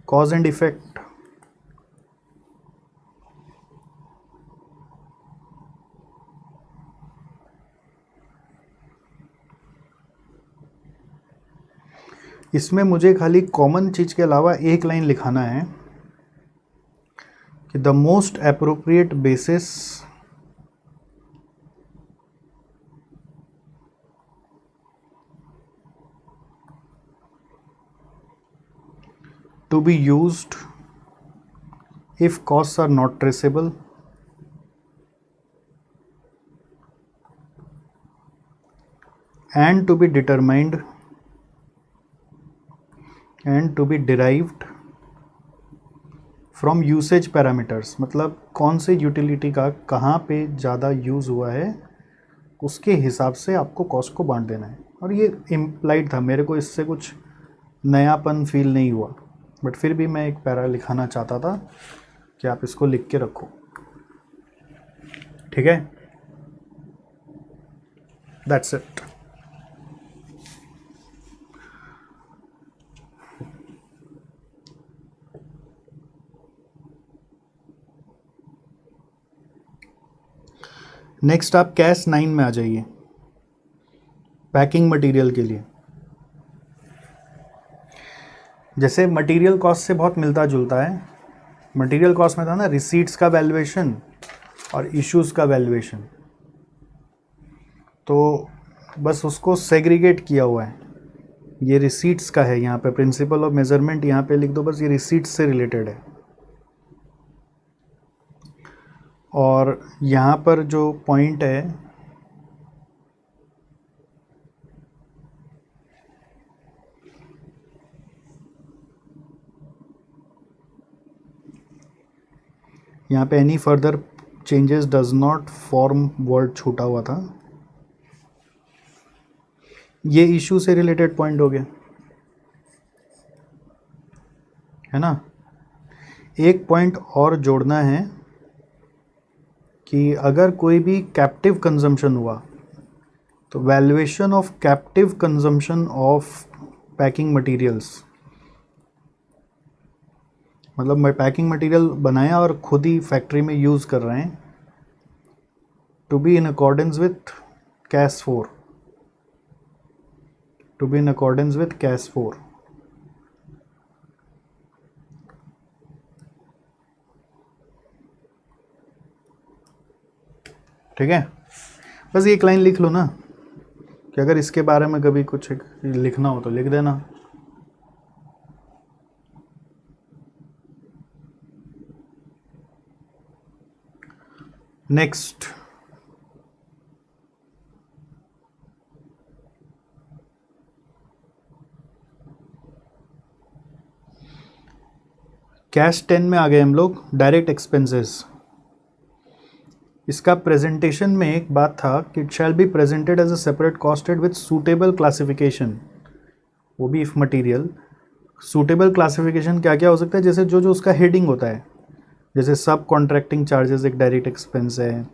कॉज एंड इफेक्ट। इसमें मुझे खाली कॉमन चीज़ के अलावा एक लाइन लिखाना है कि the most appropriate basis to be used if costs are not traceable and to be determined and to be derived from usage parameters। मतलब कौन से यूटिलिटी का कहाँ पे ज़्यादा यूज़ हुआ है उसके हिसाब से आपको कॉस्ट को बांट देना है। और ये इम्प्लाइड था, मेरे को इससे कुछ नयापन फील नहीं हुआ, बट फिर भी मैं एक पैरा लिखाना चाहता था कि आप इसको लिख के रखो। ठीक है, दैट्स इट। नेक्स्ट आप कैश 9 में आ जाइए, पैकिंग मटेरियल के लिए। जैसे मटेरियल कॉस्ट से बहुत मिलता जुलता है। मटेरियल कॉस्ट में था ना रिसीट्स का वैल्यूएशन और इश्यूज़ का वैल्यूएशन। तो बस उसको सेग्रीगेट किया हुआ है। ये रिसीट्स का है, यहाँ पे प्रिंसिपल ऑफ मेजरमेंट यहाँ पे लिख दो, बस ये रिसीट्स से रिलेटेड है। और यहाँ पर जो पॉइंट है, यहाँ पे any further changes does not form word छूटा हुआ था, ये इशू से रिलेटेड पॉइंट हो गया, है ना। एक पॉइंट और जोड़ना है कि अगर कोई भी कैप्टिव कंजम्पशन हुआ तो valuation of captive consumption of packing materials, मतलब मैं पैकिंग मटेरियल बनाया और खुद ही फैक्ट्री में यूज़ कर रहे हैं, to be in accordance with CAS 4, to be in accordance with CAS 4। ठीक है, बस एक लाइन लिख लो ना कि अगर इसके बारे में कभी कुछ लिखना हो तो लिख देना। नेक्स्ट, कैश 10 में आ गए हम लोग, डायरेक्ट एक्सपेंसेस। इसका प्रेजेंटेशन में एक बात था कि it shall be presented as a separate costed with suitable classification, वो भी इफ मटेरियल। सूटेबल क्लासिफिकेशन क्या क्या हो सकता है, जैसे जो जो उसका हेडिंग होता है, जैसे सब कॉन्ट्रैक्टिंग चार्जेस एक डायरेक्ट एक्सपेंस है,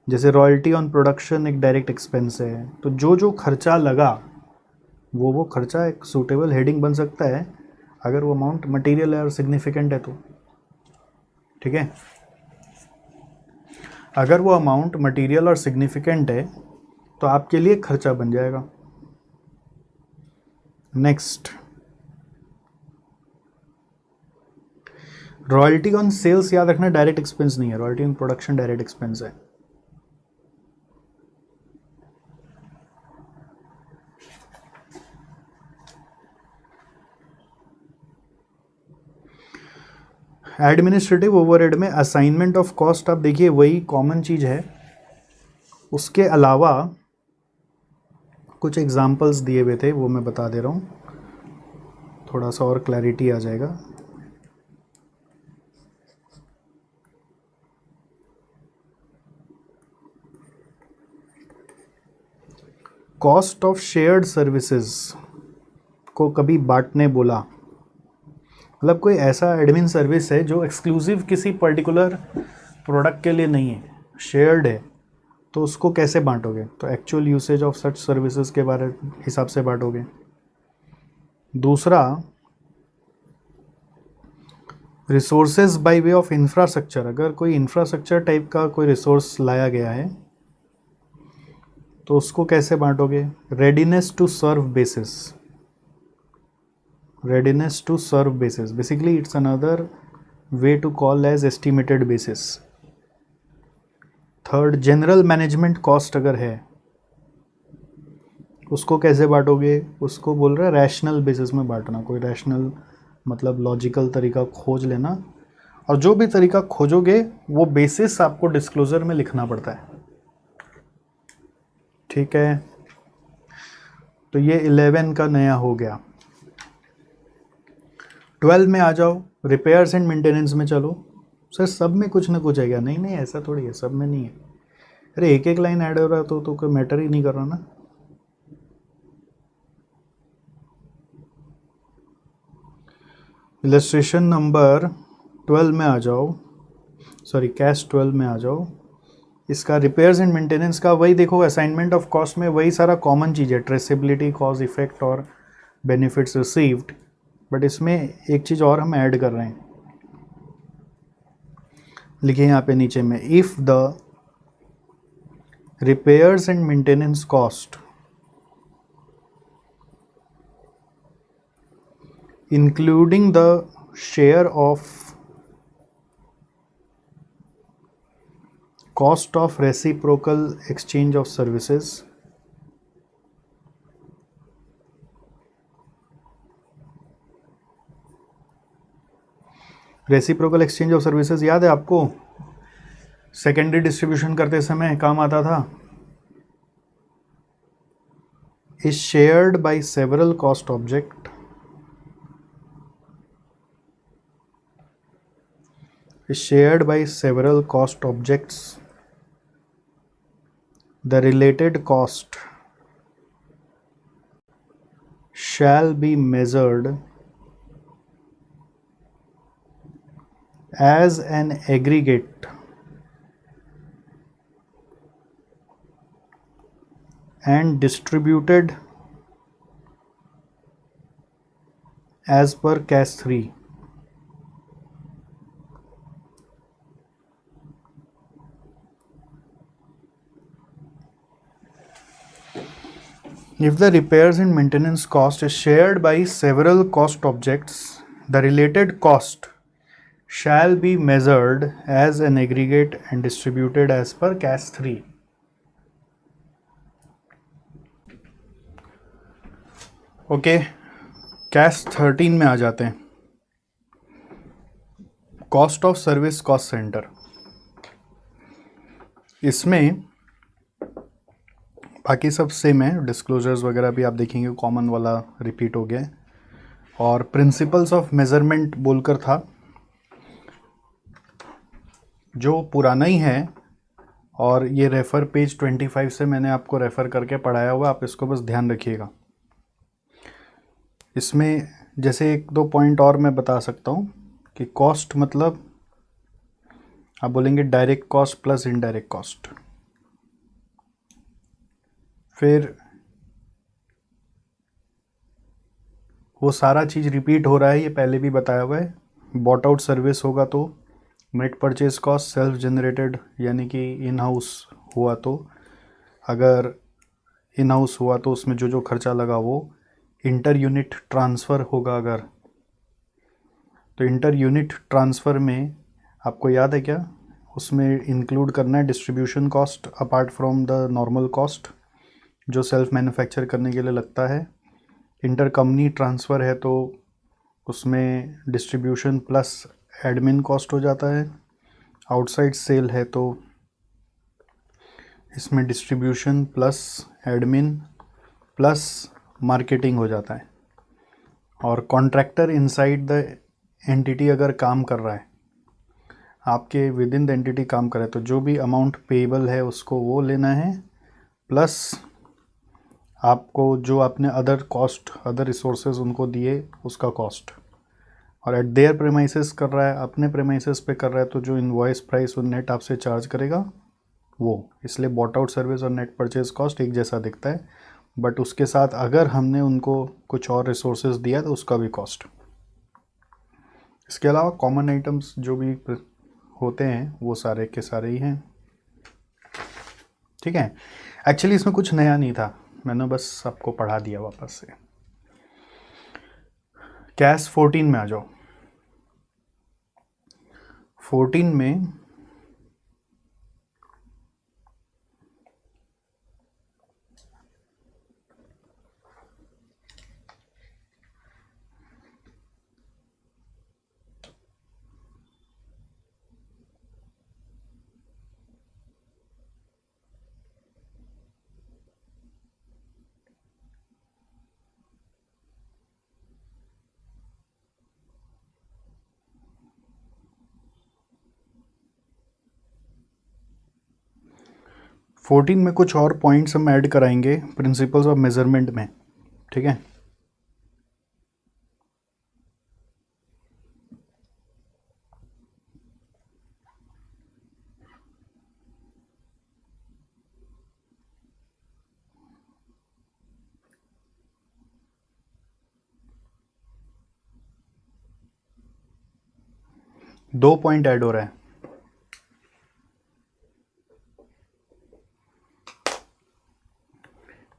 जैसे रॉयल्टी ऑन प्रोडक्शन एक डायरेक्ट एक्सपेंस है। तो जो जो खर्चा लगा वो खर्चा एक सूटेबल हेडिंग बन सकता है अगर वो अमाउंट मटेरियल है और सिग्निफिकेंट है तो। ठीक है, अगर वो अमाउंट मटेरियल और सिग्निफिकेंट है तो आपके लिए खर्चा बन जाएगा। नेक्स्ट, रॉयल्टी ऑन सेल्स याद रखना डायरेक्ट एक्सपेंस नहीं है, royalty on production direct expense है। एडमिनिस्ट्रेटिव ओवरहेड में असाइनमेंट ऑफ कॉस्ट, आप देखिए वही कॉमन चीज़ है, उसके अलावा कुछ एग्जांपल्स दिए हुए थे वो मैं बता दे रहा हूँ, थोड़ा सा और क्लैरिटी आ जाएगा। कॉस्ट ऑफ शेयर्ड सर्विसेज को कभी बांटने बोला, मतलब कोई ऐसा एडमिन सर्विस है जो एक्सक्लूसिव किसी पर्टिकुलर प्रोडक्ट के लिए नहीं है, शेयर्ड है, तो उसको कैसे बांटोगे, तो actual usage of such services के बारे हिसाब से बांटोगे। दूसरा, resources by way of infrastructure, अगर कोई इंफ्रास्ट्रक्चर टाइप का कोई रिसोर्स लाया गया है तो उसको कैसे बांटोगे। Readiness to serve basis, readiness to serve basis, basically it's another way to call as estimated basis। Third, general management cost अगर है उसको कैसे बांटोगे, उसको बोल रहा है रैशनल बेसिस में बांटना, कोई रैशनल मतलब लॉजिकल तरीका खोज लेना, और जो भी तरीका खोजोगे वो बेसिस आपको डिस्क्लोजर में लिखना पड़ता है। ठीक है, तो ये 11 का नया हो गया। 12 में आ जाओ, रिपेयर्स एंड मेंटेनेंस में चलो। सर सब में कुछ ना कुछ है क्या, नहीं नहीं ऐसा थोड़ी है, सब में नहीं है। अरे एक एक लाइन ऐड हो रहा है तो कोई मैटर ही नहीं कर रहा ना। इलस्ट्रेशन नंबर 12 में आ जाओ, सॉरी कैश 12 में आ जाओ। इसका रिपेयर्स एंड मेंटेनेंस का वही देखो, असाइनमेंट ऑफ कॉस्ट में वही सारा कॉमन चीज़ है, ट्रेसेबिलिटी, कॉज इफेक्ट और बेनिफिट्स रिसीव्ड, बट इसमें एक चीज़ और हम ऐड कर रहे हैं, लिखिए यहाँ पे नीचे में, if the repairs and maintenance cost including the share of cost of reciprocal exchange of services, reciprocal exchange of services याद है आपको, सेकेंडरी डिस्ट्रीब्यूशन करते समय काम आता था। Is shared by several cost object, is shared by several cost objects. The related cost shall be measured as an aggregate and distributed as per CAS 3. If the repairs and maintenance cost is shared by several cost objects, the related cost shall be measured as an aggregate and distributed as per CAS 3. Okay, CAS 13 में आ जाते हैं। Cost of service cost centre, इसमें बाकी सब सेम है, डिस्क्लोजर्स वगैरह भी आप देखेंगे कॉमन वाला रिपीट हो गया। और प्रिंसिपल्स ऑफ मेजरमेंट बोलकर था, जो पुराना ही है, और ये रेफ़र पेज 25 से मैंने आपको रेफ़र करके पढ़ाया हुआ, आप इसको बस ध्यान रखिएगा। इसमें जैसे एक दो पॉइंट और मैं बता सकता हूँ कि कॉस्ट मतलब आप बोलेंगे direct cost plus indirect cost, फिर वो सारा चीज़ रिपीट हो रहा है, ये पहले भी बताया हुआ है। बॉट आउट सर्विस होगा तो net purchase cost self generated, यानी कि इन हाउस हुआ तो, अगर इन हाउस हुआ तो उसमें जो जो खर्चा लगा वो इंटर यूनिट ट्रांसफ़र होगा। अगर तो इंटर यूनिट ट्रांसफ़र में आपको याद है क्या, उसमें इंक्लूड करना है distribution cost apart from the normal cost जो सेल्फ मैन्युफैक्चर करने के लिए लगता है। इंटर कंपनी ट्रांसफ़र है तो उसमें डिस्ट्रीब्यूशन प्लस एडमिन कॉस्ट हो जाता है। आउटसाइड सेल है तो इसमें distribution plus admin plus marketing हो जाता है। और कॉन्ट्रैक्टर इनसाइड द एंटिटी अगर काम कर रहा है, आपके विद इन द एंटिटी काम कर रहा है, तो जो भी अमाउंट पेएबल है उसको वो लेना है, प्लस आपको जो आपने अदर कॉस्ट अदर रिसोर्सेज उनको दिए उसका कॉस्ट। और एट देयर प्रेमाइसेस कर रहा है, अपने प्रेमाइसेस पे कर रहा है, तो जो इनवॉइस प्राइस और नेट आपसे चार्ज करेगा वो, इसलिए बॉट आउट सर्विस और नेट परचेज कॉस्ट एक जैसा दिखता है, बट उसके साथ अगर हमने उनको कुछ और रिसोर्सेज दिया तो उसका भी कॉस्ट। इसके अलावा कॉमन आइटम्स जो भी होते हैं वो सारे के सारे ही हैं, ठीक है। एक्चुअली इसमें कुछ नया नहीं था, मैंने बस आपको पढ़ा दिया वापस से। CAS 14 में आ जाओ। 14 में कुछ और पॉइंट्स हम ऐड कराएंगे प्रिंसिपल्स ऑफ मेजरमेंट में, ठीक है। दो पॉइंट ऐड हो रहा है।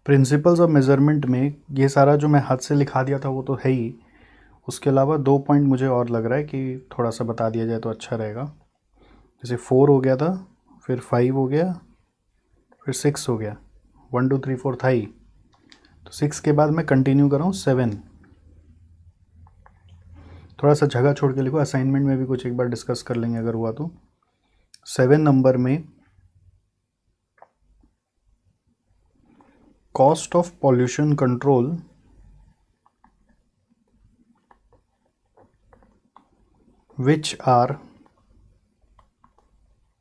प्रिंसिपल्स ऑफ मेजरमेंट में ये सारा जो मैं हाथ से लिखा दिया था वो तो है ही, उसके अलावा दो पॉइंट मुझे और लग रहा है कि थोड़ा सा बता दिया जाए तो अच्छा रहेगा। जैसे 4 हो गया था, फिर 5 हो गया, फिर 6 हो गया, 1 2 3 4 था ही, तो 6 के बाद मैं कंटिन्यू कर रहा हूँ 7। थोड़ा सा जगह छोड़ के लिखो, असाइनमेंट में भी कुछ एक बार डिस्कस कर लेंगे अगर हुआ तो। 7 नंबर में cost of pollution control which are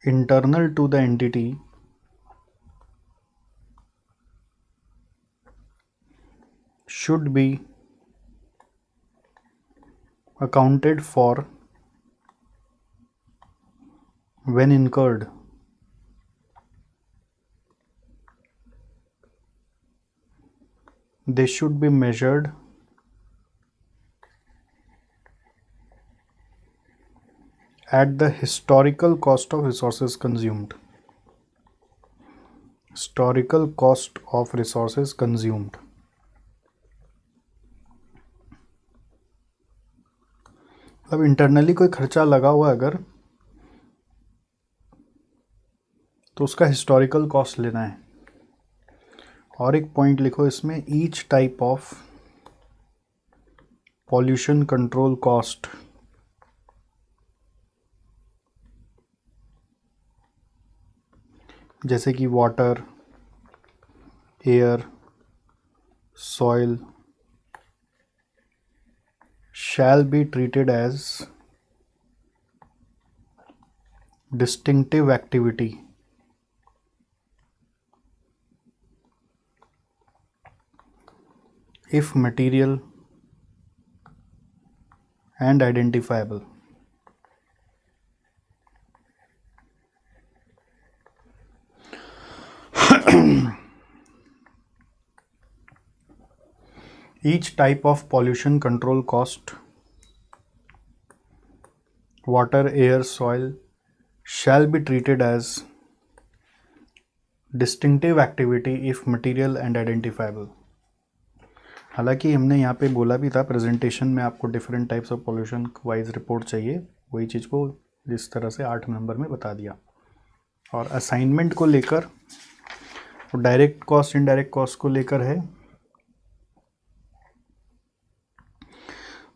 internal to the entity should be accounted for when incurred. They should be measured at the historical cost of resources consumed. Historical cost of resources consumed. अब इंटरनली कोई खर्चा लगा हुआ है अगर, तो उसका हिस्टोरिकल कॉस्ट लेना है। और एक पॉइंट लिखो इसमें, each type of pollution control cost जैसे कि water, air, soil shall be treated as distinctive activity if material and identifiable. Each type of pollution control cost, water, air, soil, shall be treated as distinctive activity if material and identifiable. हालांकि हमने यहाँ पे बोला भी था प्रेजेंटेशन में आपको different types of pollution wise report चाहिए, वही चीज़ को जिस तरह से 8 नंबर में बता दिया। और असाइनमेंट को लेकर डायरेक्ट कॉस्ट इनडायरेक्ट कॉस्ट को लेकर है,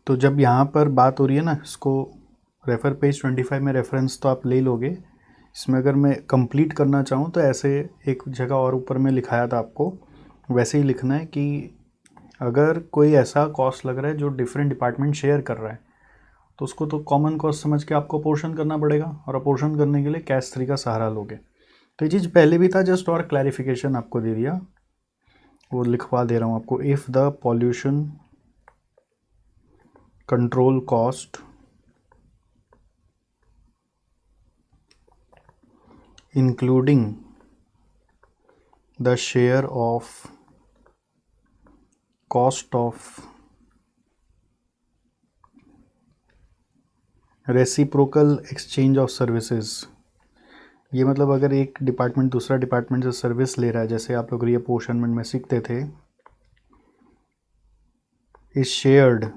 तो जब यहाँ पर बात हो रही है ना, इसको रेफर पेज 25 में रेफरेंस तो आप ले लोगे। इसमें अगर मैं कंप्लीट करना चाहूँ तो ऐसे एक जगह और ऊपर में लिखाया था आपको, वैसे ही लिखना है कि अगर कोई ऐसा कॉस्ट लग रहा है जो डिफरेंट डिपार्टमेंट शेयर कर रहा है तो उसको तो कॉमन कॉस्ट समझ के आपको अपोर्शन करना पड़ेगा, और अपोर्शन करने के लिए कैश 3 का सहारा लोगे। तो ये चीज़ पहले भी था, जस्ट और क्लैरिफिकेशन आपको दे दिया, वो लिखवा दे रहा हूँ आपको। If the pollution control cost including the share of cost of reciprocal exchange of services, ये मतलब अगर एक डिपार्टमेंट दूसरा डिपार्टमेंट से सर्विस ले रहा है, जैसे आप लोग रीअपोर्शनमेंट में सीखते थे, is shared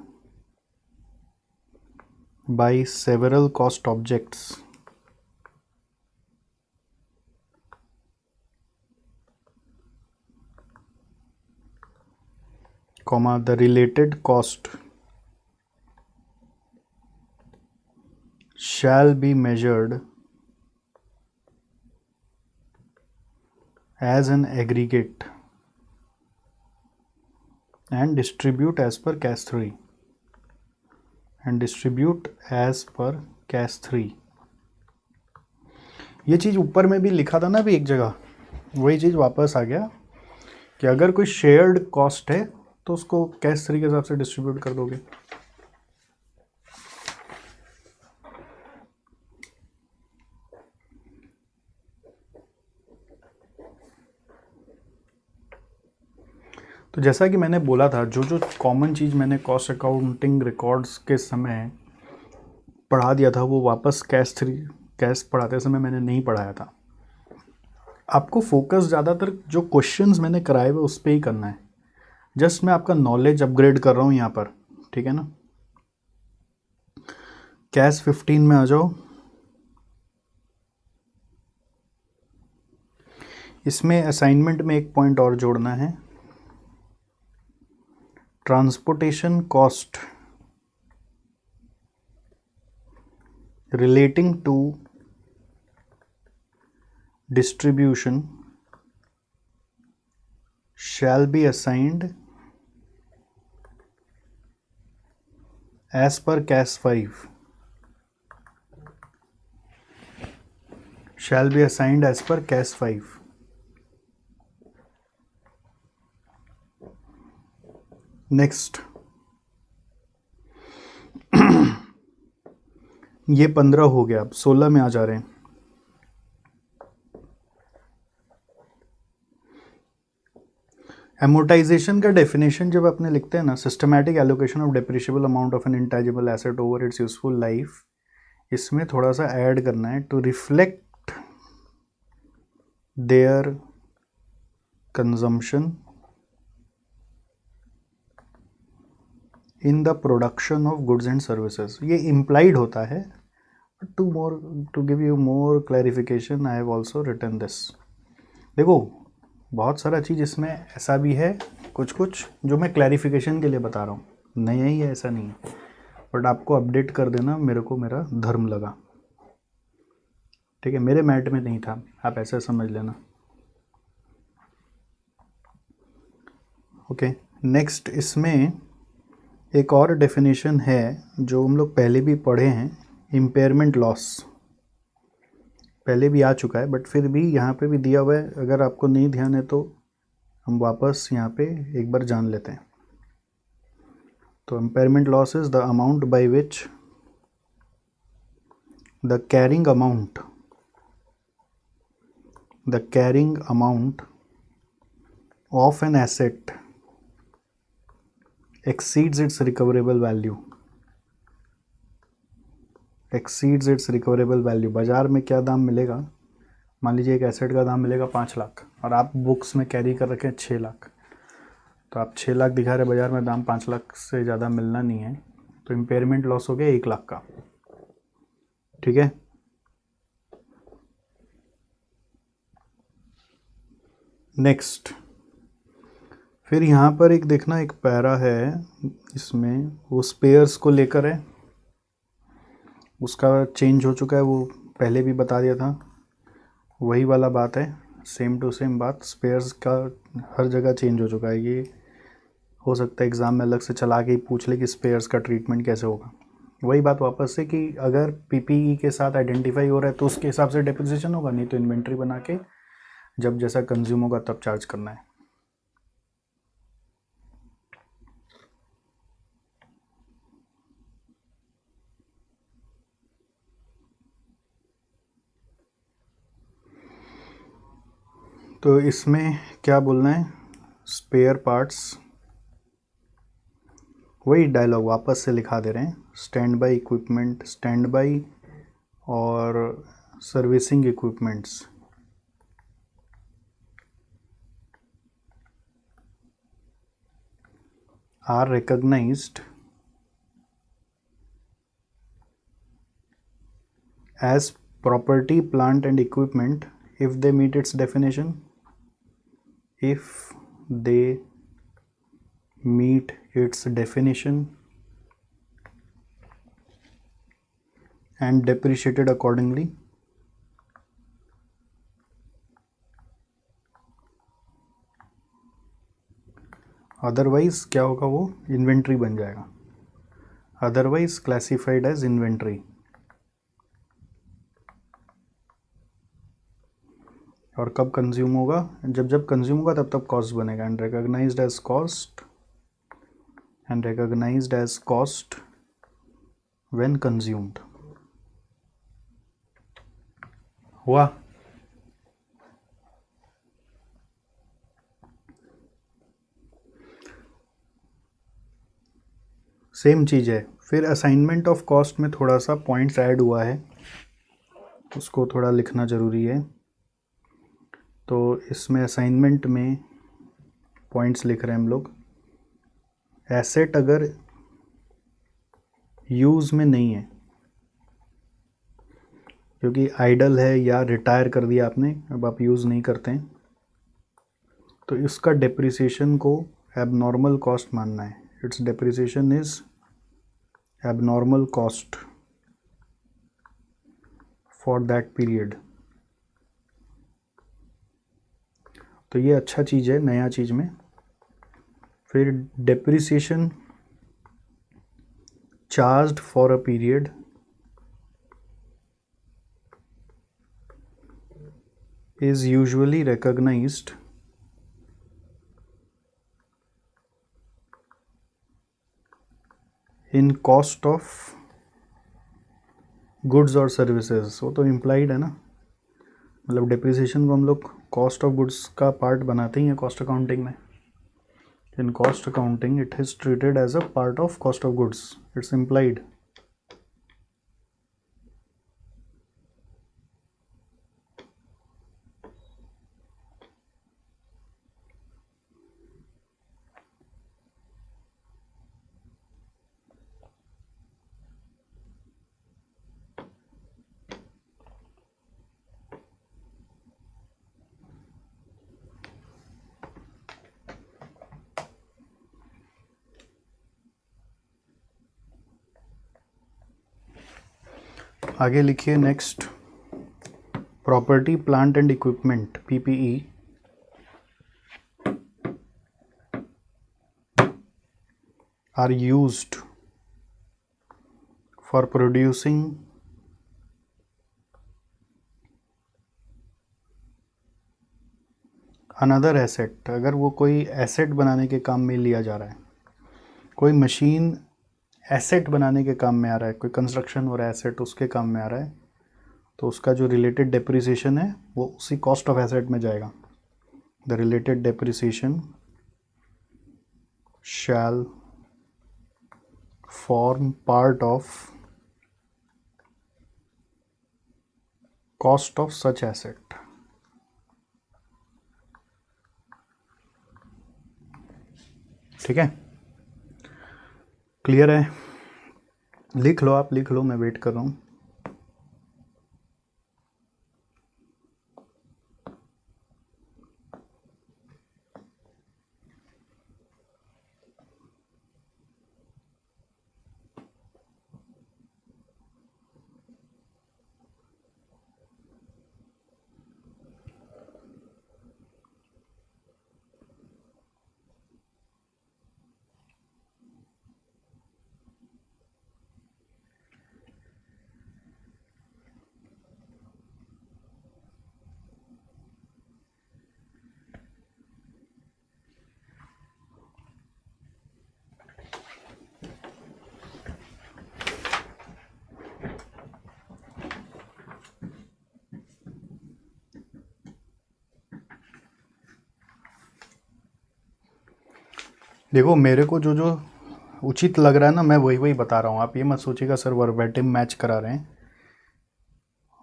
by several cost objects comma the related cost shall be measured as an aggregate and distribute as per CAS 3 and distribute as per CAS 3। ये चीज़ ऊपर में भी लिखा था ना भी एक जगह, वही चीज़ वापस आ गया कि अगर कोई शेयर्ड कॉस्ट है तो उसको कैश 3 के हिसाब से डिस्ट्रीब्यूट कर दोगे। तो जैसा कि मैंने बोला था, जो जो कॉमन चीज़ मैंने कॉस्ट अकाउंटिंग रिकॉर्ड्स के समय पढ़ा दिया था वो वापस कैश पढ़ाते समय मैंने नहीं पढ़ाया था। आपको फोकस ज़्यादातर जो क्वेश्चंस मैंने कराए हुए उस पर ही करना है, जस्ट मैं आपका नॉलेज अपग्रेड कर रहा हूँ यहाँ पर, ठीक है ना। कैश 15 में आ जाओ। इसमें असाइनमेंट में एक पॉइंट और जोड़ना है, transportation cost relating to distribution shall be assigned as per CAS 5, shall be assigned as per CAS 5. Next ये 15 हो गया, अब 16 में आ जा रहे हैं। एमोटाइजेशन का डेफिनेशन जब अपने लिखते हैं ना, systematic allocation of depreciable amount of an intangible asset over its useful life, इसमें थोड़ा सा ऐड करना है, to reflect their consumption in the production of goods and services. ये इम्प्लाइड होता है, to give you more clarification I have also written this. देखो बहुत सारा चीज़ इसमें ऐसा भी है, कुछ कुछ जो मैं क्लैरिफिकेशन के लिए बता रहा हूँ, नया ही है ऐसा नहीं है, बट आपको अपडेट कर देना मेरे को मेरा धर्म लगा, ठीक है। मेरे मैट में नहीं था, आप ऐसे समझ लेना। ओके नेक्स्ट, इसमें एक और डेफिनेशन है जो हम लोग पहले भी पढ़े हैं, इम्पेयरमेंट लॉस, पहले भी आ चुका है बट फिर भी यहाँ पे भी दिया हुआ है, अगर आपको नहीं ध्यान है तो हम वापस यहाँ पे एक बार जान लेते हैं। तो impairment loss is the amount by which the carrying amount of an asset exceeds its recoverable value, exceeds its recoverable value। बाज़ार में क्या दाम मिलेगा, मान लीजिए एक एसेट का दाम मिलेगा 5 लाख और आप बुक्स में कैरी कर रखे हैं 6 लाख, तो आप 6 लाख दिखा रहे बाज़ार में, दाम 5 लाख से ज़्यादा मिलना नहीं है, तो इम्पेयरमेंट लॉस हो गया 1 लाख का, ठीक है। नेक्स्ट, फिर यहाँ पर एक देखना, एक पैरा है इसमें, वो स्पेयर्स को लेकर है, उसका चेंज हो चुका है, वो पहले भी बता दिया था, वही वाला बात है, सेम टू सेम बात। स्पेयर्स का हर जगह चेंज हो चुका है, ये हो सकता है एग्ज़ाम में अलग से चला के ही पूछ ले कि स्पेयर्स का ट्रीटमेंट कैसे होगा। वही बात वापस से कि अगर पीपीई के साथ आइडेंटिफाई हो रहा है तो उसके हिसाब से डिपोजिशन होगा, नहीं तो इन्वेंट्री बना के जब जैसा कंज्यूम होगा तब चार्ज करना है। तो इसमें क्या बोलना है, स्पेयर पार्ट्स, वही डायलॉग वापस से लिखा दे रहे हैं, stand by equipment, stand by और servicing equipments are recognized as property, plant and equipment if they meet its definition, if they meet its definition and depreciated accordingly। Otherwise क्या होगा, वो इन्वेंट्री बन जाएगा, अदरवाइज क्लासिफाइड एज इन्वेंट्री। और कब कंज्यूम होगा, जब कंज्यूम होगा तब कॉस्ट बनेगा, and recognised as cost, and recognised as cost when consumed. हुआ? सेम चीज़ है। फिर असाइनमेंट ऑफ कॉस्ट में थोड़ा सा पॉइंट्स ऐड हुआ है, उसको थोड़ा लिखना ज़रूरी है। तो इसमें असाइनमेंट में पॉइंट्स लिख रहे हैं हम लोग, एसेट अगर यूज़ में नहीं है, क्योंकि आइडल है या रिटायर कर दिया आपने, अब आप यूज़ नहीं करते हैं, तो इसका डेप्रिसिएशन को एबनॉर्मल कॉस्ट मानना है. It's depreciation is abnormal cost for that period. तो ये अच्छा चीज़ है नया चीज़ में. फिर depreciation charged for a period is usually recognized in cost of goods और सर्विसेज. वो तो इम्प्लाइड है ना, मतलब डिप्रिसिएशन को हम लोग कॉस्ट ऑफ गुड्स का पार्ट बनाते ही हैं कॉस्ट अकाउंटिंग में. In cost accounting it is treated as a part of cost of goods. It's implied. आगे लिखिए next. Property plant and equipment PPE are used for producing another asset. अगर वो कोई एसेट बनाने के काम में लिया जा रहा है, कोई मशीन एसेट बनाने के काम में आ रहा है, कोई कंस्ट्रक्शन हो रहा है एसेट उसके काम में आ रहा है, तो उसका जो रिलेटेड डेप्रिसिएशन है वो उसी कॉस्ट ऑफ एसेट में जाएगा. The related depreciation shall form part of cost of such asset. ठीक है, क्लियर है? लिख लो, आप लिख लो, मैं वेट कर रहा हूँ. देखो, मेरे को जो जो उचित लग रहा है ना, मैं वही वही बता रहा हूँ. आप ये मत सोचिएगा सर वर्बेटिम मैच करा रहे हैं.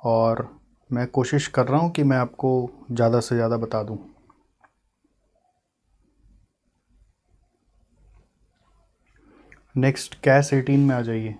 और मैं कोशिश कर रहा हूँ कि मैं आपको ज़्यादा से ज़्यादा बता दूँ. नेक्स्ट कैस 18 में आ जाइए.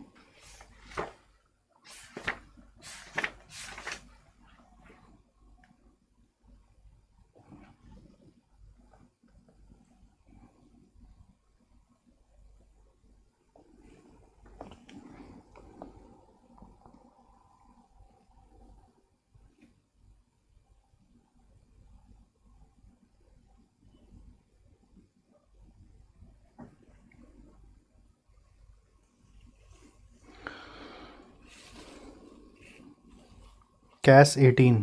कैस 18.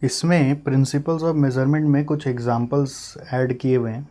इसमें प्रिंसिपल्स ऑफ मेजरमेंट में कुछ एग्जांपल्स ऐड किए हुए हैं.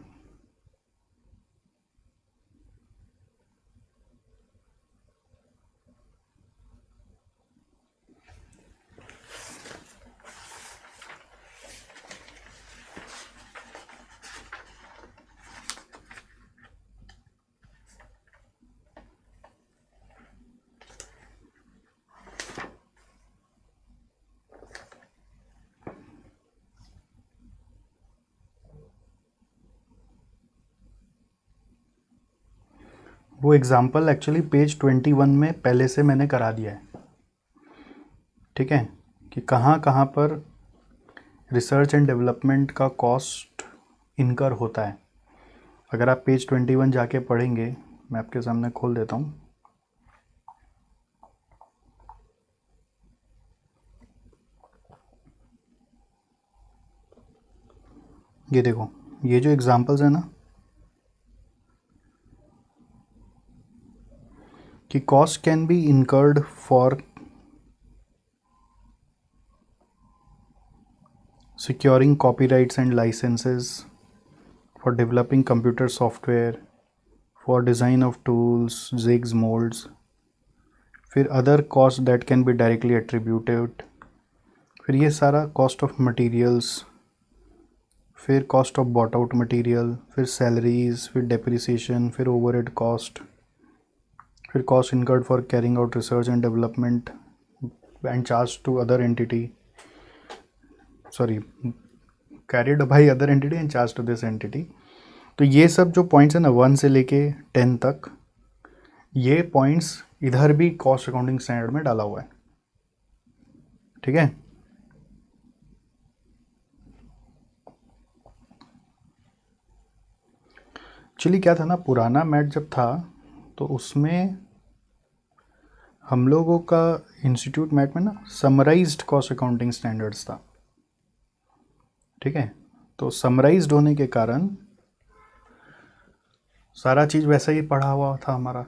वो एग्जांपल एक्चुअली पेज 21 में पहले से मैंने करा दिया है. ठीक है, कि कहाँ कहाँ पर रिसर्च एंड डेवलपमेंट का कॉस्ट इनकर होता है। अगर आप पेज 21 जाके पढ़ेंगे, मैं आपके सामने खोल देता हूँ। ये देखो, ये जो एग्जांपल्स है ना, कि cost can B incurred for securing copyrights and licenses, for developing computer software, for design of tools, jigs, molds, फिर other costs that can be directly attributed, फिर ये सारा cost of materials, फिर cost of bought out material, फिर salaries, फिर depreciation, फिर overhead cost, फिर cost incurred for carrying out research and development and charged to other entity, sorry, carried by other entity and charged to this entity। तो ये सब जो पॉइंट्स है ना 1 से लेके 10 तक, ये पॉइंट्स इधर भी कॉस्ट अकाउंटिंग स्टैंडर्ड में डाला हुआ है। ठीक है, एक्चुअली क्या था ना, पुराना मैट जब था तो उसमें हम लोगों का इंस्टीट्यूट मैट में ना समराइज्ड कॉस्ट अकाउंटिंग स्टैंडर्ड्स था। ठीक है, तो समराइज्ड होने के कारण सारा चीज़ वैसा ही पढ़ा हुआ था हमारा।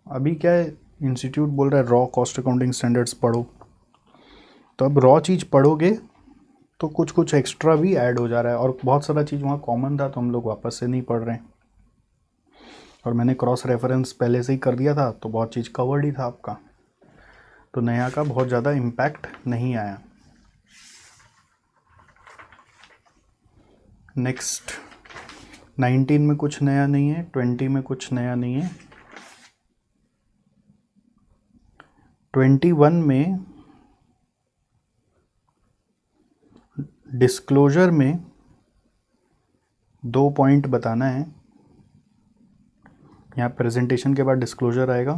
अभी क्या है, इंस्टीट्यूट बोल रहा है रॉ कॉस्ट अकाउंटिंग स्टैंडर्ड्स पढ़ो, तो अब रॉ चीज़ पढ़ोगे तो कुछ कुछ एक्स्ट्रा भी ऐड हो जा रहा है, और बहुत सारा चीज़ वहाँ कॉमन था तो हम लोग वापस से नहीं पढ़ रहे हैं, और मैंने क्रॉस रेफरेंस पहले से ही कर दिया था तो बहुत चीज़ कवर्ड ही था आपका, तो नया का बहुत ज़्यादा इम्पैक्ट नहीं आया। नेक्स्ट 19 में कुछ नया नहीं है, 20 में कुछ नया नहीं है, 21 में डिस्क्लोजर में 2 पॉइंट बताना है। यहाँ प्रेजेंटेशन के बाद डिस्क्लोजर आएगा,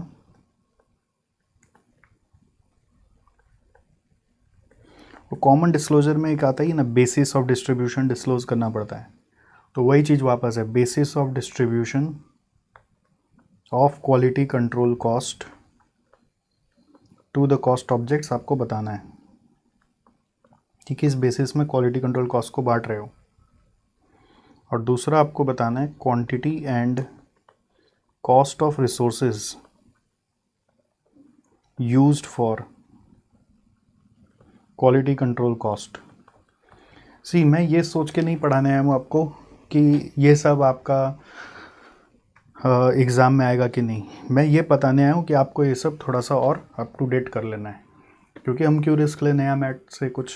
वो कॉमन डिस्क्लोजर में एक आता ही ना, बेसिस ऑफ डिस्ट्रीब्यूशन डिस्क्लोज करना पड़ता है, तो वही चीज़ वापस है, basis of distribution of quality control cost to the cost objects आपको बताना है कि किस बेसिस में क्वालिटी कंट्रोल कॉस्ट को बांट रहे हो। और दूसरा आपको बताना है quantity and cost of resources used for quality control cost. See, मैं ये सोच के नहीं पढ़ाने आया हूँ आपको कि ये सब आपका एग्ज़ाम में आएगा कि नहीं, मैं ये बताने आया हूँ कि आपको ये सब थोड़ा सा और अप टू डेट कर लेना है, क्योंकि हम क्यों रिस्क ले, नया मैट से कुछ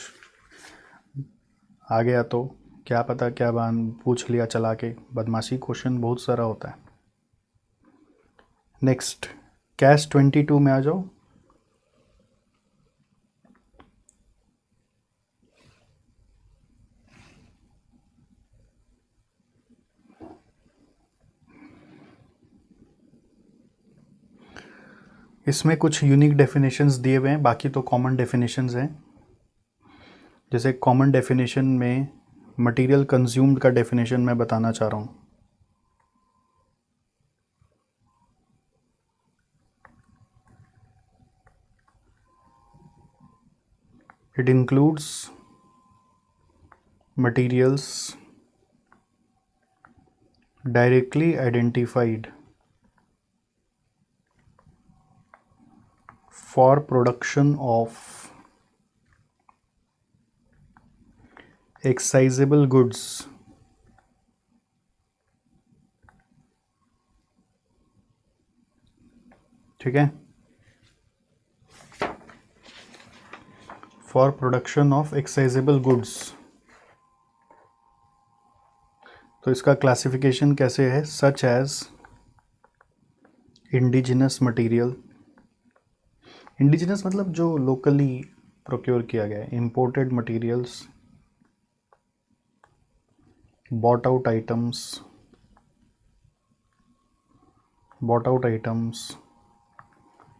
आ गया तो क्या पता क्या बान पूछ लिया चला के, बदमाशी क्वेश्चन बहुत सारा होता है। नेक्स्ट कैश 22 में आ जाओ। इसमें कुछ यूनिक डेफिनेशंस दिए हुए हैं, बाकी तो कॉमन डेफिनेशंस हैं। जैसे कॉमन डेफिनेशन में मटेरियल कंज्यूम्ड का डेफिनेशन मैं बताना चाह रहा हूँ। It includes materials directly identified for production of excisable goods ठीक है, for production of excisable goods. तो इसका क्लासिफिकेशन कैसे है, such as indigenous material, indigenous मतलब जो लोकली प्रोक्योर किया गया है, imported materials, bought out items,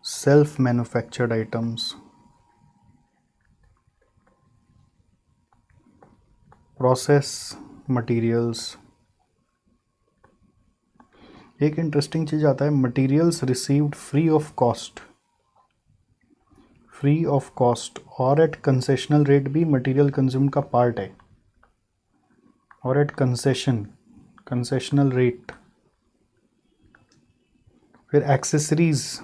self manufactured items, process materials. एक इंटरेस्टिंग चीज़ आता है, materials received free of cost, free of cost और एट कंसेशनल रेट भी मटेरियल कंज्यूम का पार्ट है, और एट कंसेशनल रेट। फिर एक्सेसरीज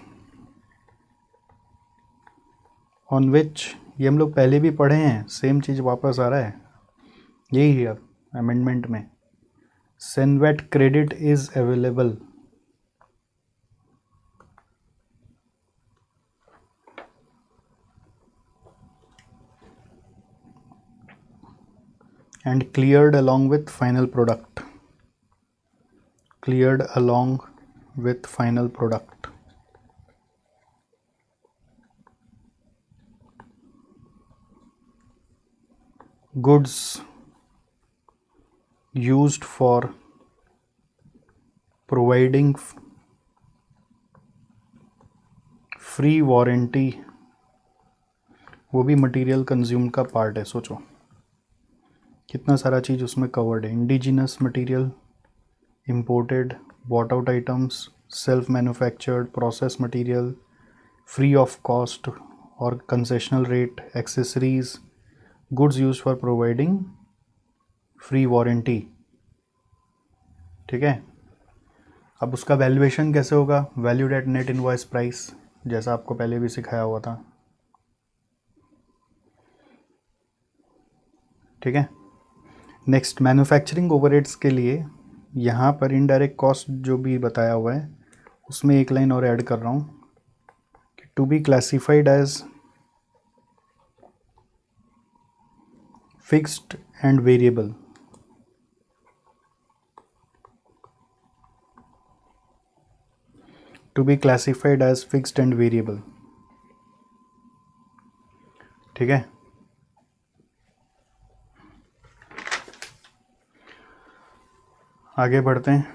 ऑन विच, ये हम लोग पहले भी पढ़े हैं, सेम चीज़ वापस आ रहा है, यही है अमेंडमेंट में। CENVAT credit is available, and cleared along with final product, cleared along with final product। goods used for providing free warranty, वो भी मटेरियल कंज्यूम का पार्ट है। सोचो कितना सारा चीज़ उसमें कवर्ड है, indigenous material, imported, bought out items, self manufactured, process material, free of cost और concessional rate, accessories, goods use for providing free warranty. ठीक है, अब उसका वैल्यूएशन कैसे होगा, valued at net invoice price, जैसा आपको पहले भी सिखाया हुआ था। ठीक है, नेक्स्ट मैन्युफैक्चरिंग ओवरहेड्स के लिए यहाँ पर इनडायरेक्ट कॉस्ट जो भी बताया हुआ है उसमें एक लाइन और ऐड कर रहा हूँ कि to be classified as fixed and variable. To be classified as fixed and variable. ठीक है, आगे बढ़ते हैं।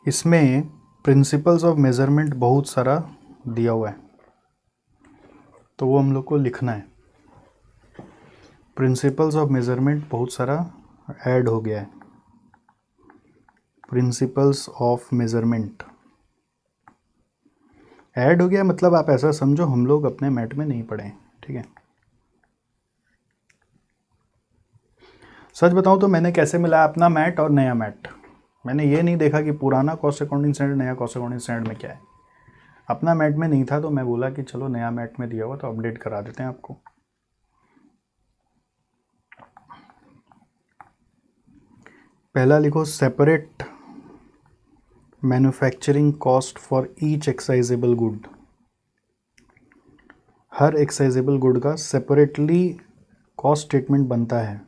इसमें प्रिंसिपल्स ऑफ मेजरमेंट बहुत सारा दिया हुआ है, तो वो हम लोग को लिखना है। प्रिंसिपल्स ऑफ मेजरमेंट बहुत सारा ऐड हो गया है। प्रिंसिपल्स ऑफ मेजरमेंट ऐड हो गया मतलब आप ऐसा समझो हम लोग अपने मैट में नहीं पढ़े। ठीक है, सच बताऊं तो मैंने कैसे मिलाया अपना मैट और नया मैट, मैंने ये नहीं देखा कि पुराना कॉस्ट अकाउंटिंग स्टैंडर्ड नया कॉस्ट अकाउंटिंग स्टैंडर्ड में क्या है। अपना मैट में नहीं था तो मैं बोला कि चलो नया मैट में दिया हुआ तो अपडेट करा देते हैं आपको। पहला लिखो, separate manufacturing cost for each excisable good. हर एक्साइजेबल गुड का सेपरेटली कॉस्ट स्टेटमेंट बनता है,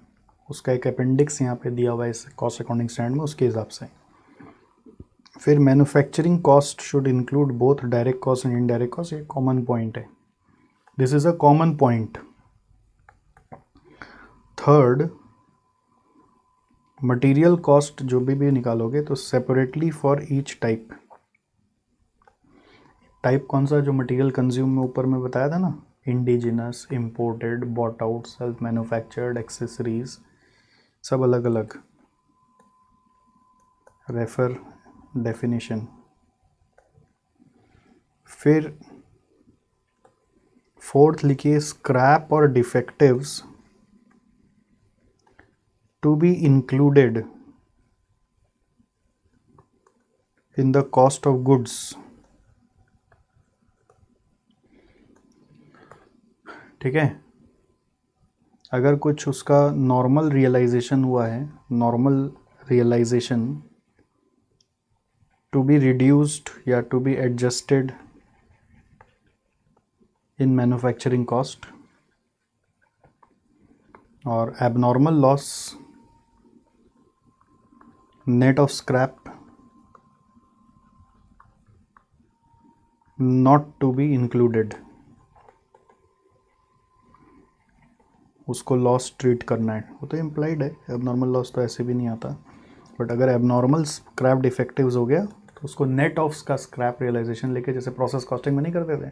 उसका एक अपेंडिक्स यहाँ पे दिया हुआ है इस कॉस्ट अकाउंटिंग स्टैंडर्ड में, उसके हिसाब से। फिर manufacturing cost should include both direct cost and indirect cost, ये कॉमन पॉइंट है, this is a common point. Third, material cost जो भी निकालोगे तो separately for each type. Type कौन सा, जो मटेरियल कंज्यूम में ऊपर में बताया था ना, indigenous, imported, bought out, self manufactured, accessories, सब अलग अलग। Refer definition. फिर फोर्थ लिखिए, स्क्रैप और defectives to be included in the cost of goods. ठीक है, अगर कुछ उसका नॉर्मल रियलाइजेशन हुआ है, normal realisation to be reduced या to be adjusted in manufacturing cost, और abnormal loss net of scrap not to be included, उसको लॉस ट्रीट करना है, वो तो इम्प्लाइड है, एबनॉर्मल लॉस तो ऐसे भी नहीं आता। बट अगर एबनॉर्मल स्क्रैप डिफेक्टिव्स हो गया तो उसको नेट ऑफ का स्क्रैप रियलाइजेशन लेके, जैसे प्रोसेस कॉस्टिंग में नहीं करते थे,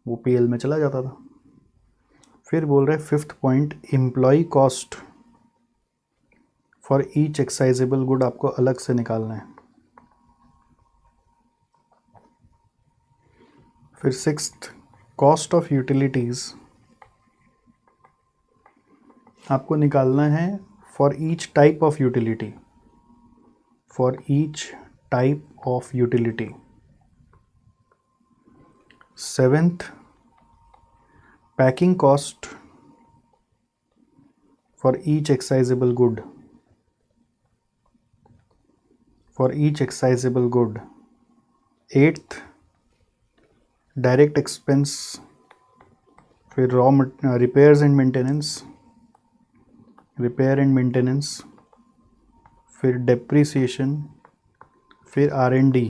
वो पीएल में चला जाता था। फिर बोल रहे fifth point, employ cost for each excisable good आपको अलग से निकालना है। फिर सिक्स्थ, कॉस्ट ऑफ यूटिलिटीज आपको निकालना है for each type of utility, for each type of utility. Seventh, packing cost for each excisable good, for each excisable good. Eighth, direct expense, फिर repairs and maintenance, repair and maintenance, फिर डेप्रिसिएशन, फिर R&D।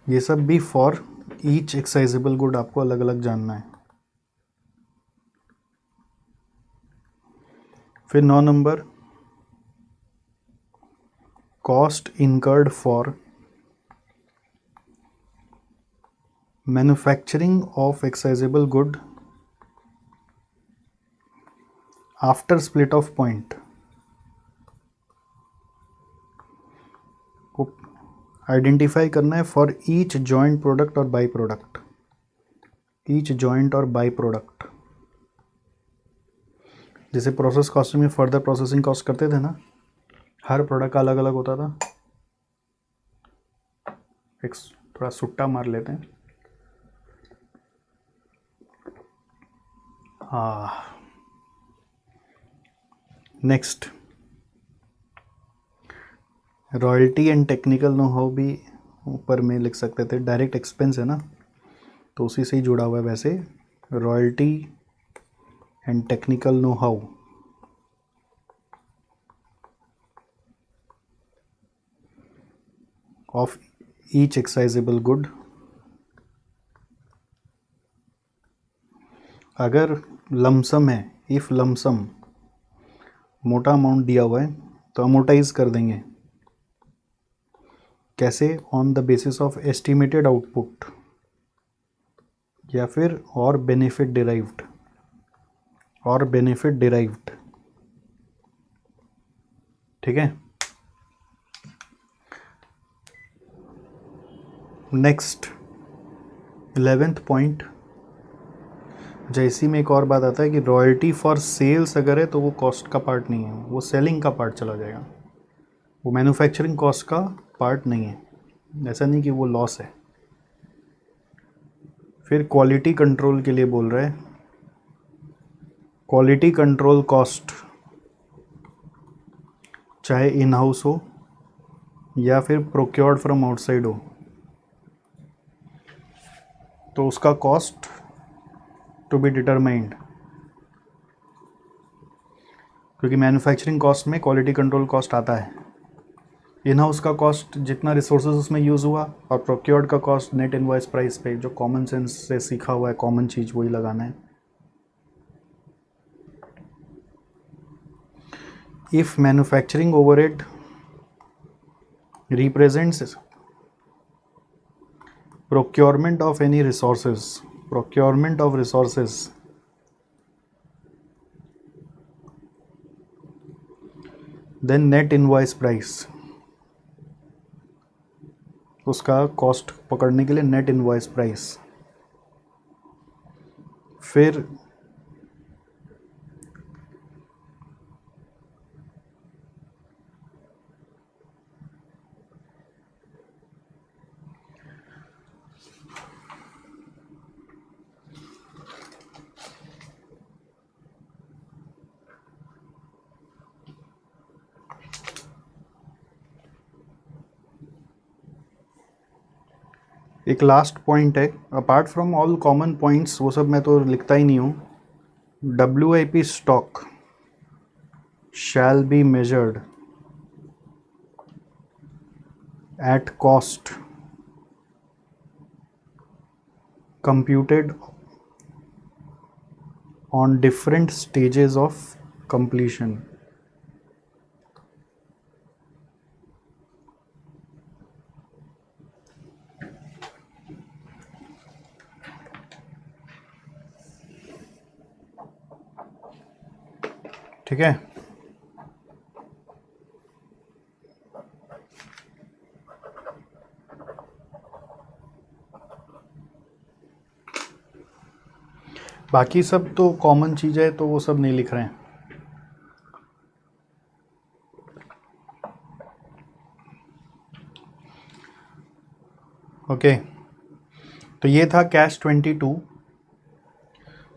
ये सब भी फॉर ईच एक्साइजेबल गुड आपको अलग अलग जानना है। फिर 9 नंबर, cost incurred for manufacturing of excisable good after split off point को आइडेंटिफाई करना है फॉर ईच जॉइंट प्रोडक्ट और बाई प्रोडक्ट, ईच जॉइंट और बाई प्रोडक्ट। जैसे प्रोसेस कॉस्टिंग में फर्दर प्रोसेसिंग कॉस्ट करते थे ना, हर प्रोडक्ट का अलग अलग होता था। एक थोड़ा सुट्टा मार लेते हैं। Next, royalty and technical know how भी ऊपर में लिख सकते थे, डायरेक्ट एक्सपेंस है ना तो उसी से ही जुड़ा हुआ है। वैसे royalty and technical know how of each excisable good. अगर लमसम है, इफ लमसम मोटा अमाउंट दिया हुआ है तो अमोटाइज कर देंगे। कैसे? On the basis of estimated output या फिर और बेनिफिट डिराइव्ड, और बेनिफिट डिराइव्ड। ठीक है। नेक्स्ट 11th पॉइंट, जैसी में एक और बात आता है कि रॉयल्टी फॉर सेल्स अगर है तो वो कॉस्ट का पार्ट नहीं है, वो सेलिंग का पार्ट चला जाएगा, वो मैन्युफैक्चरिंग कॉस्ट का पार्ट नहीं है। ऐसा नहीं कि वो लॉस है। फिर क्वालिटी कंट्रोल के लिए बोल रहे हैं, क्वालिटी कंट्रोल कॉस्ट चाहे इन हाउस हो या फिर प्रोक्योर्ड फ्रॉम आउटसाइड हो, तो उसका कॉस्ट टू बी डिटरमाइंड, क्योंकि मैन्युफैक्चरिंग कॉस्ट में क्वालिटी कंट्रोल कॉस्ट आता है। इन हाउस का कॉस्ट जितना रिसोर्सेज उसमें यूज़ हुआ, और प्रोक्योर्ड का कॉस्ट नेट इनवॉइस प्राइस पे, जो कॉमन सेंस से सीखा हुआ है, कॉमन चीज़ वही लगाना है। If manufacturing overhead represents procurement of any resources, procurement of resources, then net invoice price, उसका कॉस्ट पकड़ने के लिए नेट इनवॉइस प्राइस। फिर एक लास्ट पॉइंट है, apart from all common points, वो सब मैं तो लिखता ही नहीं हूँ। WIP stock shall be measured at cost computed on different stages of completion। ठीक है। बाकी सब तो कॉमन चीज़ है, तो वो सब नहीं लिख रहे हैं। ओके, तो ये था कैश 22।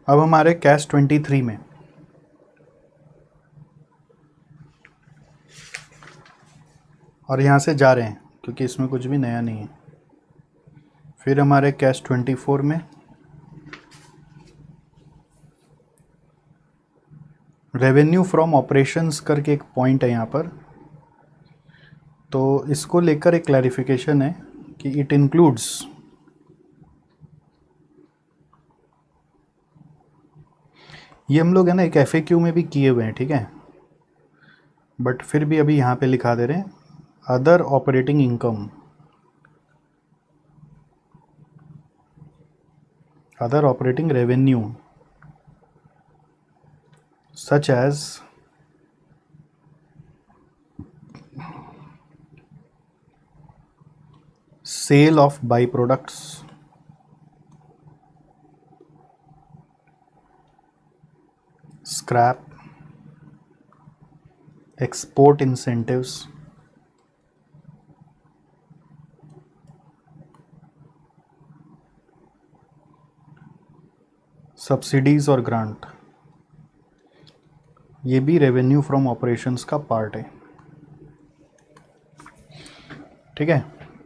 अब हमारे कैश 23 में और यहाँ से जा रहे हैं क्योंकि इसमें कुछ भी नया नहीं है। फिर हमारे कैश 24 में रेवेन्यू फ्रॉम ऑपरेशंस करके एक पॉइंट है यहाँ पर, तो इसको लेकर एक क्लैरिफिकेशन है कि इट इंक्लूड्स ये हम लोग है ना एक FAQ में भी किए हुए हैं, ठीक है, बट फिर भी अभी यहाँ पे लिखा दे रहे हैं other operating income, other operating revenue such as sale of byproducts, scrap, export incentives, subsidies और ग्रांट, ये भी रेवेन्यू फ्रॉम ऑपरेशंस का पार्ट है। ठीक है,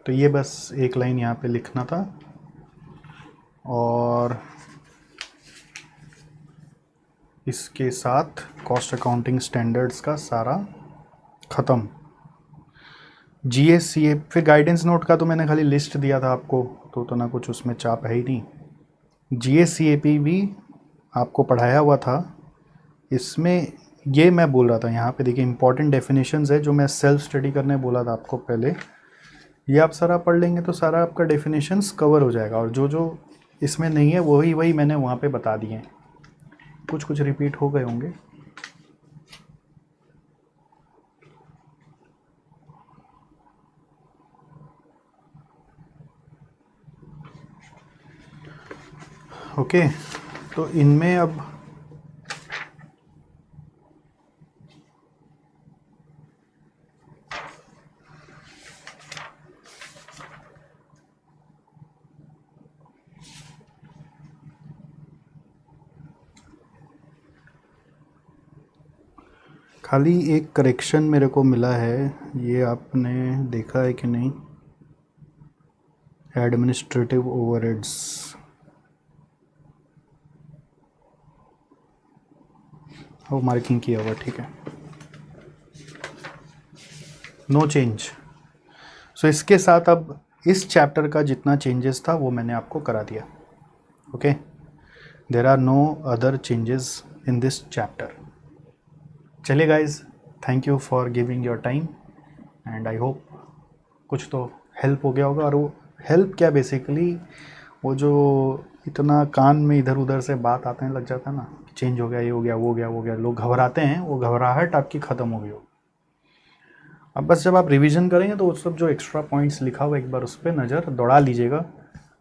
तो ये बस एक लाइन यहाँ पे लिखना था और इसके साथ कॉस्ट अकाउंटिंग स्टैंडर्ड्स का सारा ख़त्म। GSCA फिर गाइडेंस नोट का तो मैंने खाली लिस्ट दिया था आपको, तो ना कुछ उसमें चाप है ही नहीं। GSCAP भी आपको पढ़ाया हुआ था, इसमें ये मैं बोल रहा था यहाँ पे देखिए इंपॉर्टेंट डेफिनेशंस है जो मैं सेल्फ स्टडी करने बोला था आपको पहले, ये आप सारा पढ़ लेंगे तो सारा आपका डेफिनेशंस कवर हो जाएगा, और जो जो इसमें नहीं है वही मैंने वहाँ पे बता दिए हैं, कुछ रिपीट हो गए होंगे। ओके, तो इनमें अब खाली एक करेक्शन मेरे को मिला है, ये आपने देखा है कि नहीं, एडमिनिस्ट्रेटिव ओवरहेड्स, वो मार्किंग किया हुआ, ठीक है, नो चेंज। सो इसके साथ अब इस चैप्टर का जितना चेंजेस था वो मैंने आपको करा दिया। Okay, there are no other changes in this chapter. चलिए guys, thank you for giving your time and I hope कुछ तो हेल्प हो गया होगा। और वो हेल्प क्या, बेसिकली वो जो इतना कान में इधर उधर से बात आते हैं लग जाता है ना, चेंज हो गया, ये हो गया, वो गया, वो गया, लोग घबराते हैं, वो घबराहट आपकी ख़त्म हो गई हो। अब बस जब आप रिवीजन करेंगे तो वो सब जो एक्स्ट्रा पॉइंट्स लिखा हुआ एक बार उस पर नज़र दौड़ा लीजिएगा।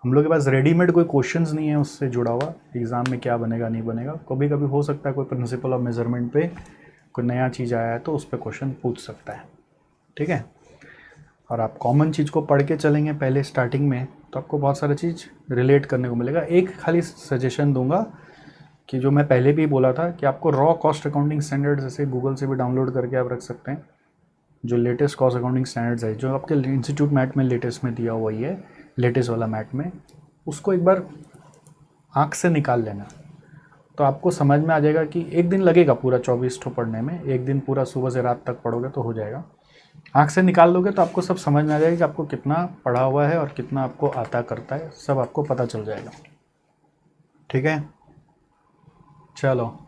हम लोग के पास रेडीमेड कोई क्वेश्चंस नहीं है उससे जुड़ा हुआ, एग्ज़ाम में क्या बनेगा नहीं बनेगा, कभी कभी हो सकता है कोई प्रिंसिपल ऑफ मेजरमेंट पे कोई नया चीज़ आया है तो उस पर क्वेश्चन पूछ सकता है। ठीक है, और आप कॉमन चीज़ को पढ़ के चलेंगे पहले स्टार्टिंग में तो आपको बहुत सारा चीज़ रिलेट करने को मिलेगा। एक खाली सजेशन दूंगा कि जो मैं पहले भी बोला था कि आपको रॉ कॉस्ट अकाउंटिंग स्टैंडर्ड जैसे गूगल से भी डाउनलोड करके आप रख सकते हैं, जो लेटेस्ट कॉस्ट अकाउंटिंग स्टैंडर्ड्स है जो आपके इंस्टीट्यूट मैट में लेटेस्ट में दिया हुआ ही है, लेटेस्ट वाला मैट में, उसको एक बार आँख से निकाल लेना तो आपको समझ में आ जाएगा कि एक दिन लगेगा पूरा 24 ठो पढ़ने में, एक दिन पूरा सुबह से रात तक पढ़ोगे तो हो जाएगा। आँख से निकाल लोगे तो आपको सब समझ में आ जाएगा कि आपको कितना पढ़ा हुआ है और कितना आपको आता करता है, सब आपको पता चल जाएगा। ठीक है, चलो।